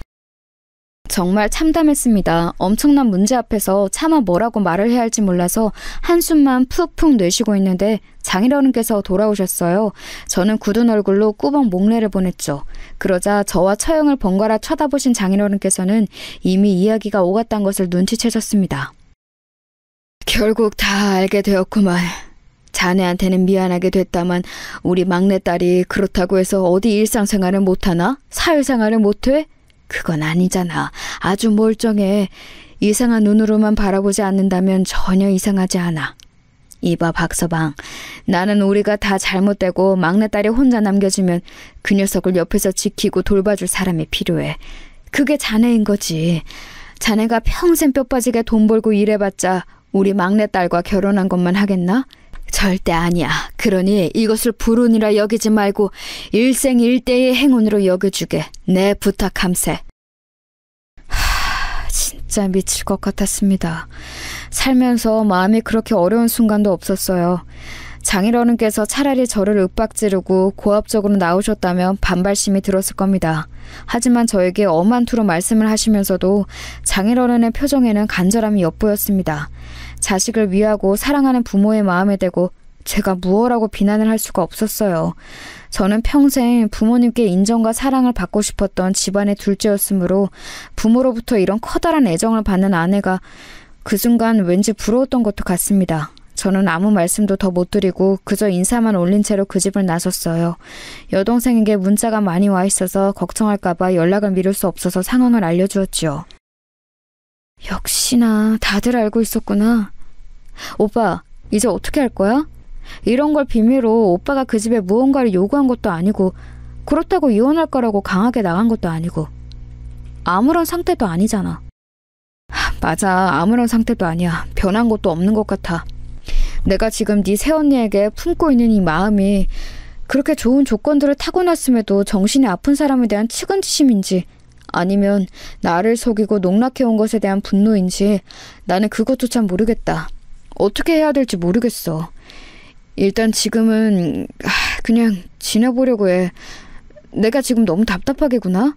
정말 참담했습니다. 엄청난 문제 앞에서 차마 뭐라고 말을 해야 할지 몰라서 한숨만 푹푹 내쉬고 있는데 장인어른께서 돌아오셨어요. 저는 굳은 얼굴로 꾸벅 목례를 보냈죠. 그러자 저와 처형을 번갈아 쳐다보신 장인어른께서는 이미 이야기가 오갔단 것을 눈치채셨습니다. 결국 다 알게 되었구만. 자네한테는 미안하게 됐다만 우리 막내딸이 그렇다고 해서 어디 일상생활을 못하나? 사회생활을 못해? 그건 아니잖아. 아주 멀쩡해. 이상한 눈으로만 바라보지 않는다면 전혀 이상하지 않아. 이봐 박서방, 나는 우리가 다 잘못되고 막내딸이 혼자 남겨지면 그 녀석을 옆에서 지키고 돌봐줄 사람이 필요해. 그게 자네인 거지. 자네가 평생 뼈 빠지게 돈 벌고 일해봤자 우리 막내딸과 결혼한 것만 하겠나? 절대 아니야. 그러니 이것을 불운이라 여기지 말고 일생일대의 행운으로 여겨주게. 내 부탁함세. 진짜 미칠 것 같았습니다. 살면서 마음이 그렇게 어려운 순간도 없었어요. 장인어른께서 차라리 저를 윽박지르고 고압적으로 나오셨다면 반발심이 들었을 겁니다. 하지만 저에게 엄한 투로 말씀을 하시면서도 장인어른의 표정에는 간절함이 엿보였습니다. 자식을 위하고 사랑하는 부모의 마음에 대고 제가 무엇라고 비난을 할 수가 없었어요. 저는 평생 부모님께 인정과 사랑을 받고 싶었던 집안의 둘째였으므로 부모로부터 이런 커다란 애정을 받는 아내가 그 순간 왠지 부러웠던 것도 같습니다. 저는 아무 말씀도 더 못 드리고 그저 인사만 올린 채로 그 집을 나섰어요. 여동생에게 문자가 많이 와 있어서 걱정할까봐 연락을 미룰 수 없어서 상황을 알려주었지요. 역시나 다들 알고 있었구나. 오빠, 이제 어떻게 할 거야? 이런 걸 비밀로 오빠가 그 집에 무언가를 요구한 것도 아니고 그렇다고 이혼할 거라고 강하게 나간 것도 아니고 아무런 상태도 아니잖아. 맞아, 아무런 상태도 아니야. 변한 것도 없는 것 같아. 내가 지금 네 새언니에게 품고 있는 이 마음이 그렇게 좋은 조건들을 타고났음에도 정신이 아픈 사람에 대한 측은지심인지 아니면 나를 속이고 농락해온 것에 대한 분노인지 나는 그것조차 모르겠다. 어떻게 해야 될지 모르겠어. 일단 지금은 그냥 지내보려고 해. 내가 지금 너무 답답하게구나.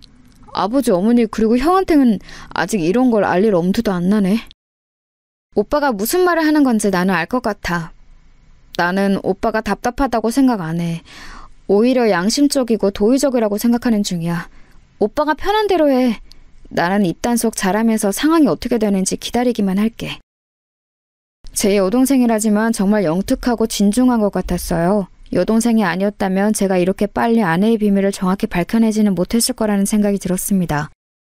아버지, 어머니 그리고 형한테는 아직 이런 걸 알릴 엄두도 안 나네. 오빠가 무슨 말을 하는 건지 나는 알 것 같아. 나는 오빠가 답답하다고 생각 안 해. 오히려 양심적이고 도의적이라고 생각하는 중이야. 오빠가 편한 대로 해. 나는 입단속 잘하면서 상황이 어떻게 되는지 기다리기만 할게. 제 여동생이라지만 정말 영특하고 진중한 것 같았어요. 여동생이 아니었다면 제가 이렇게 빨리 아내의 비밀을 정확히 밝혀내지는 못했을 거라는 생각이 들었습니다.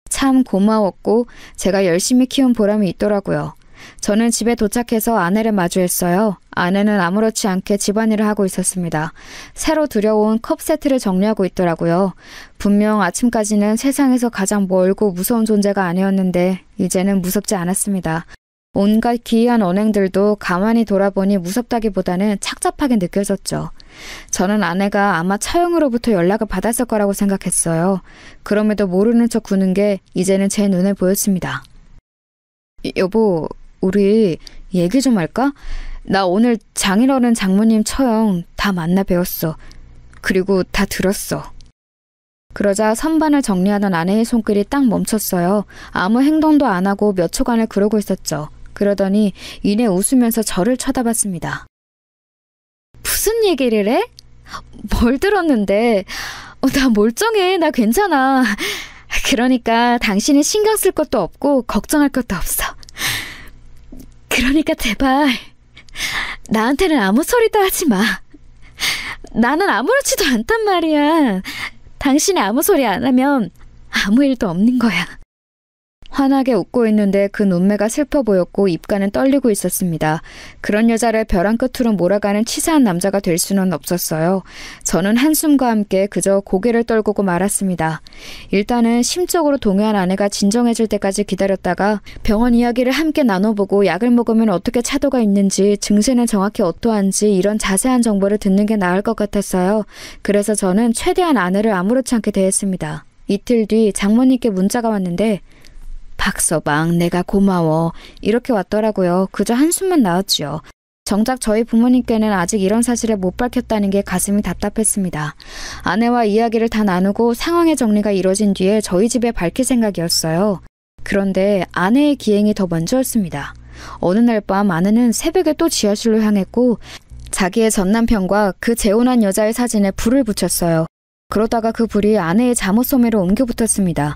참 고마웠고 제가 열심히 키운 보람이 있더라고요. 저는 집에 도착해서 아내를 마주했어요. 아내는 아무렇지 않게 집안일을 하고 있었습니다. 새로 들여온 컵 세트를 정리하고 있더라고요. 분명 아침까지는 세상에서 가장 멀고 무서운 존재가 아니었는데 이제는 무섭지 않았습니다. 온갖 기이한 언행들도 가만히 돌아보니 무섭다기보다는 착잡하게 느껴졌죠. 저는 아내가 아마 차영으로부터 연락을 받았을 거라고 생각했어요. 그럼에도 모르는 척 구는 게 이제는 제 눈에 보였습니다. 여보, 우리 얘기 좀 할까? 나 오늘 장인어른 장모님 처형 다 만나 뵈었어. 그리고 다 들었어. 그러자 선반을 정리하던 아내의 손길이 딱 멈췄어요. 아무 행동도 안 하고 몇 초간을 그러고 있었죠. 그러더니 이내 웃으면서 저를 쳐다봤습니다. 무슨 얘기를 해? 뭘 들었는데? 나 멀쩡해. 나 괜찮아. 그러니까 당신이 신경 쓸 것도 없고 걱정할 것도 없어. 그러니까 제발 나한테는 아무 소리도 하지 마. 나는 아무렇지도 않단 말이야. 당신이 아무 소리 안 하면 아무 일도 없는 거야. 환하게 웃고 있는데 그 눈매가 슬퍼 보였고 입가는 떨리고 있었습니다. 그런 여자를 벼랑 끝으로 몰아가는 치사한 남자가 될 수는 없었어요. 저는 한숨과 함께 그저 고개를 떨구고 말았습니다. 일단은 심적으로 동요한 아내가 진정해질 때까지 기다렸다가 병원 이야기를 함께 나눠보고 약을 먹으면 어떻게 차도가 있는지 증세는 정확히 어떠한지 이런 자세한 정보를 듣는 게 나을 것 같았어요. 그래서 저는 최대한 아내를 아무렇지 않게 대했습니다. 이틀 뒤 장모님께 문자가 왔는데 박서방, 내가 고마워. 이렇게 왔더라고요. 그저 한숨만 나왔지요. 정작 저희 부모님께는 아직 이런 사실을 못 밝혔다는 게 가슴이 답답했습니다. 아내와 이야기를 다 나누고 상황의 정리가 이뤄진 뒤에 저희 집에 밝힐 생각이었어요. 그런데 아내의 기행이 더 먼저였습니다. 어느 날 밤 아내는 새벽에 또 지하실로 향했고 자기의 전남편과 그 재혼한 여자의 사진에 불을 붙였어요. 그러다가 그 불이 아내의 잠옷 소매로 옮겨 붙었습니다.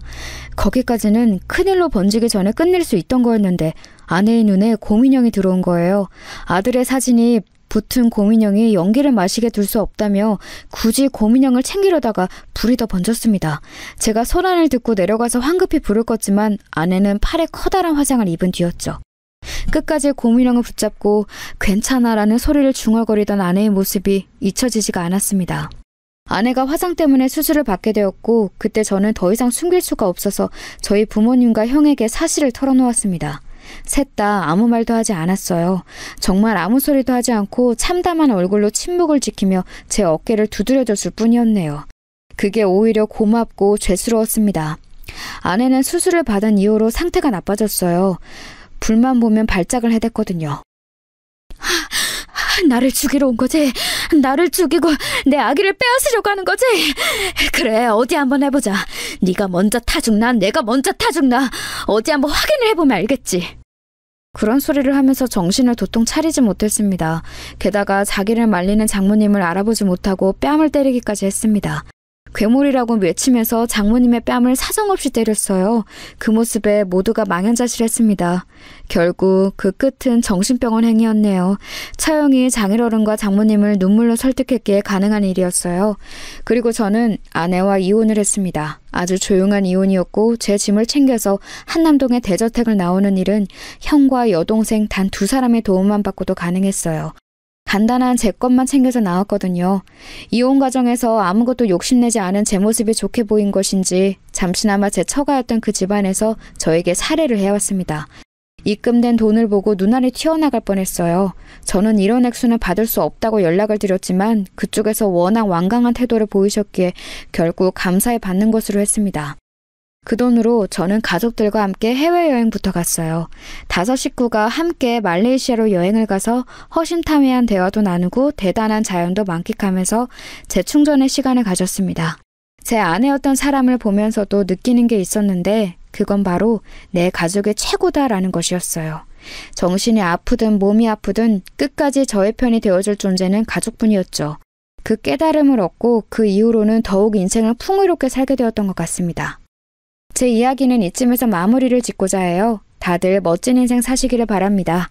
거기까지는 큰일로 번지기 전에 끝낼 수 있던 거였는데 아내의 눈에 곰인형이 들어온 거예요. 아들의 사진이 붙은 곰인형이 연기를 마시게 둘 수 없다며 굳이 곰인형을 챙기려다가 불이 더 번졌습니다. 제가 소란을 듣고 내려가서 황급히 불을 껐지만 아내는 팔에 커다란 화상을 입은 뒤였죠. 끝까지 곰인형을 붙잡고 괜찮아라는 소리를 중얼거리던 아내의 모습이 잊혀지지가 않았습니다. 아내가 화상 때문에 수술을 받게 되었고 그때 저는 더 이상 숨길 수가 없어서 저희 부모님과 형에게 사실을 털어놓았습니다. 셋 다 아무 말도 하지 않았어요. 정말 아무 소리도 하지 않고 참담한 얼굴로 침묵을 지키며 제 어깨를 두드려줬을 뿐이었네요. 그게 오히려 고맙고 죄스러웠습니다. 아내는 수술을 받은 이후로 상태가 나빠졌어요. 불만 보면 발작을 해댔거든요. 나를 죽이러 온 거지? 나를 죽이고 내 아기를 빼앗으려고 하는 거지? 그래, 어디 한번 해보자. 네가 먼저 타죽나 내가 먼저 타죽나 어디 한번 확인을 해보면 알겠지. 그런 소리를 하면서 정신을 도통 차리지 못했습니다. 게다가 자기를 말리는 장모님을 알아보지 못하고 뺨을 때리기까지 했습니다. 괴물이라고 외치면서 장모님의 뺨을 사정없이 때렸어요. 그 모습에 모두가 망연자실했습니다. 결국 그 끝은 정신병원 행위였네요. 처형이 장인어른과 장모님을 눈물로 설득했기에 가능한 일이었어요. 그리고 저는 아내와 이혼을 했습니다. 아주 조용한 이혼이었고 제 짐을 챙겨서 한남동의 대저택을 나오는 일은 형과 여동생 단 2사람의 도움만 받고도 가능했어요. 간단한 제 것만 챙겨서 나왔거든요. 이혼 과정에서 아무것도 욕심내지 않은 제 모습이 좋게 보인 것인지 잠시나마 제 처가였던 그 집안에서 저에게 살해를 해왔습니다. 입금된 돈을 보고 눈알이 튀어나갈 뻔했어요. 저는 이런 액수는 받을 수 없다고 연락을 드렸지만 그쪽에서 워낙 완강한 태도를 보이셨기에 결국 감사히 받는 것으로 했습니다. 그 돈으로 저는 가족들과 함께 해외여행부터 갔어요. 5 식구가 함께 말레이시아로 여행을 가서 허심탄회한 대화도 나누고 대단한 자연도 만끽하면서 재충전의 시간을 가졌습니다. 제 아내였던 사람을 보면서도 느끼는 게 있었는데 그건 바로 내 가족의 최고다라는 것이었어요. 정신이 아프든 몸이 아프든 끝까지 저의 편이 되어줄 존재는 가족뿐이었죠. 그 깨달음을 얻고 그 이후로는 더욱 인생을 풍요롭게 살게 되었던 것 같습니다. 제 이야기는 이쯤에서 마무리를 짓고자 해요. 다들 멋진 인생 사시기를 바랍니다.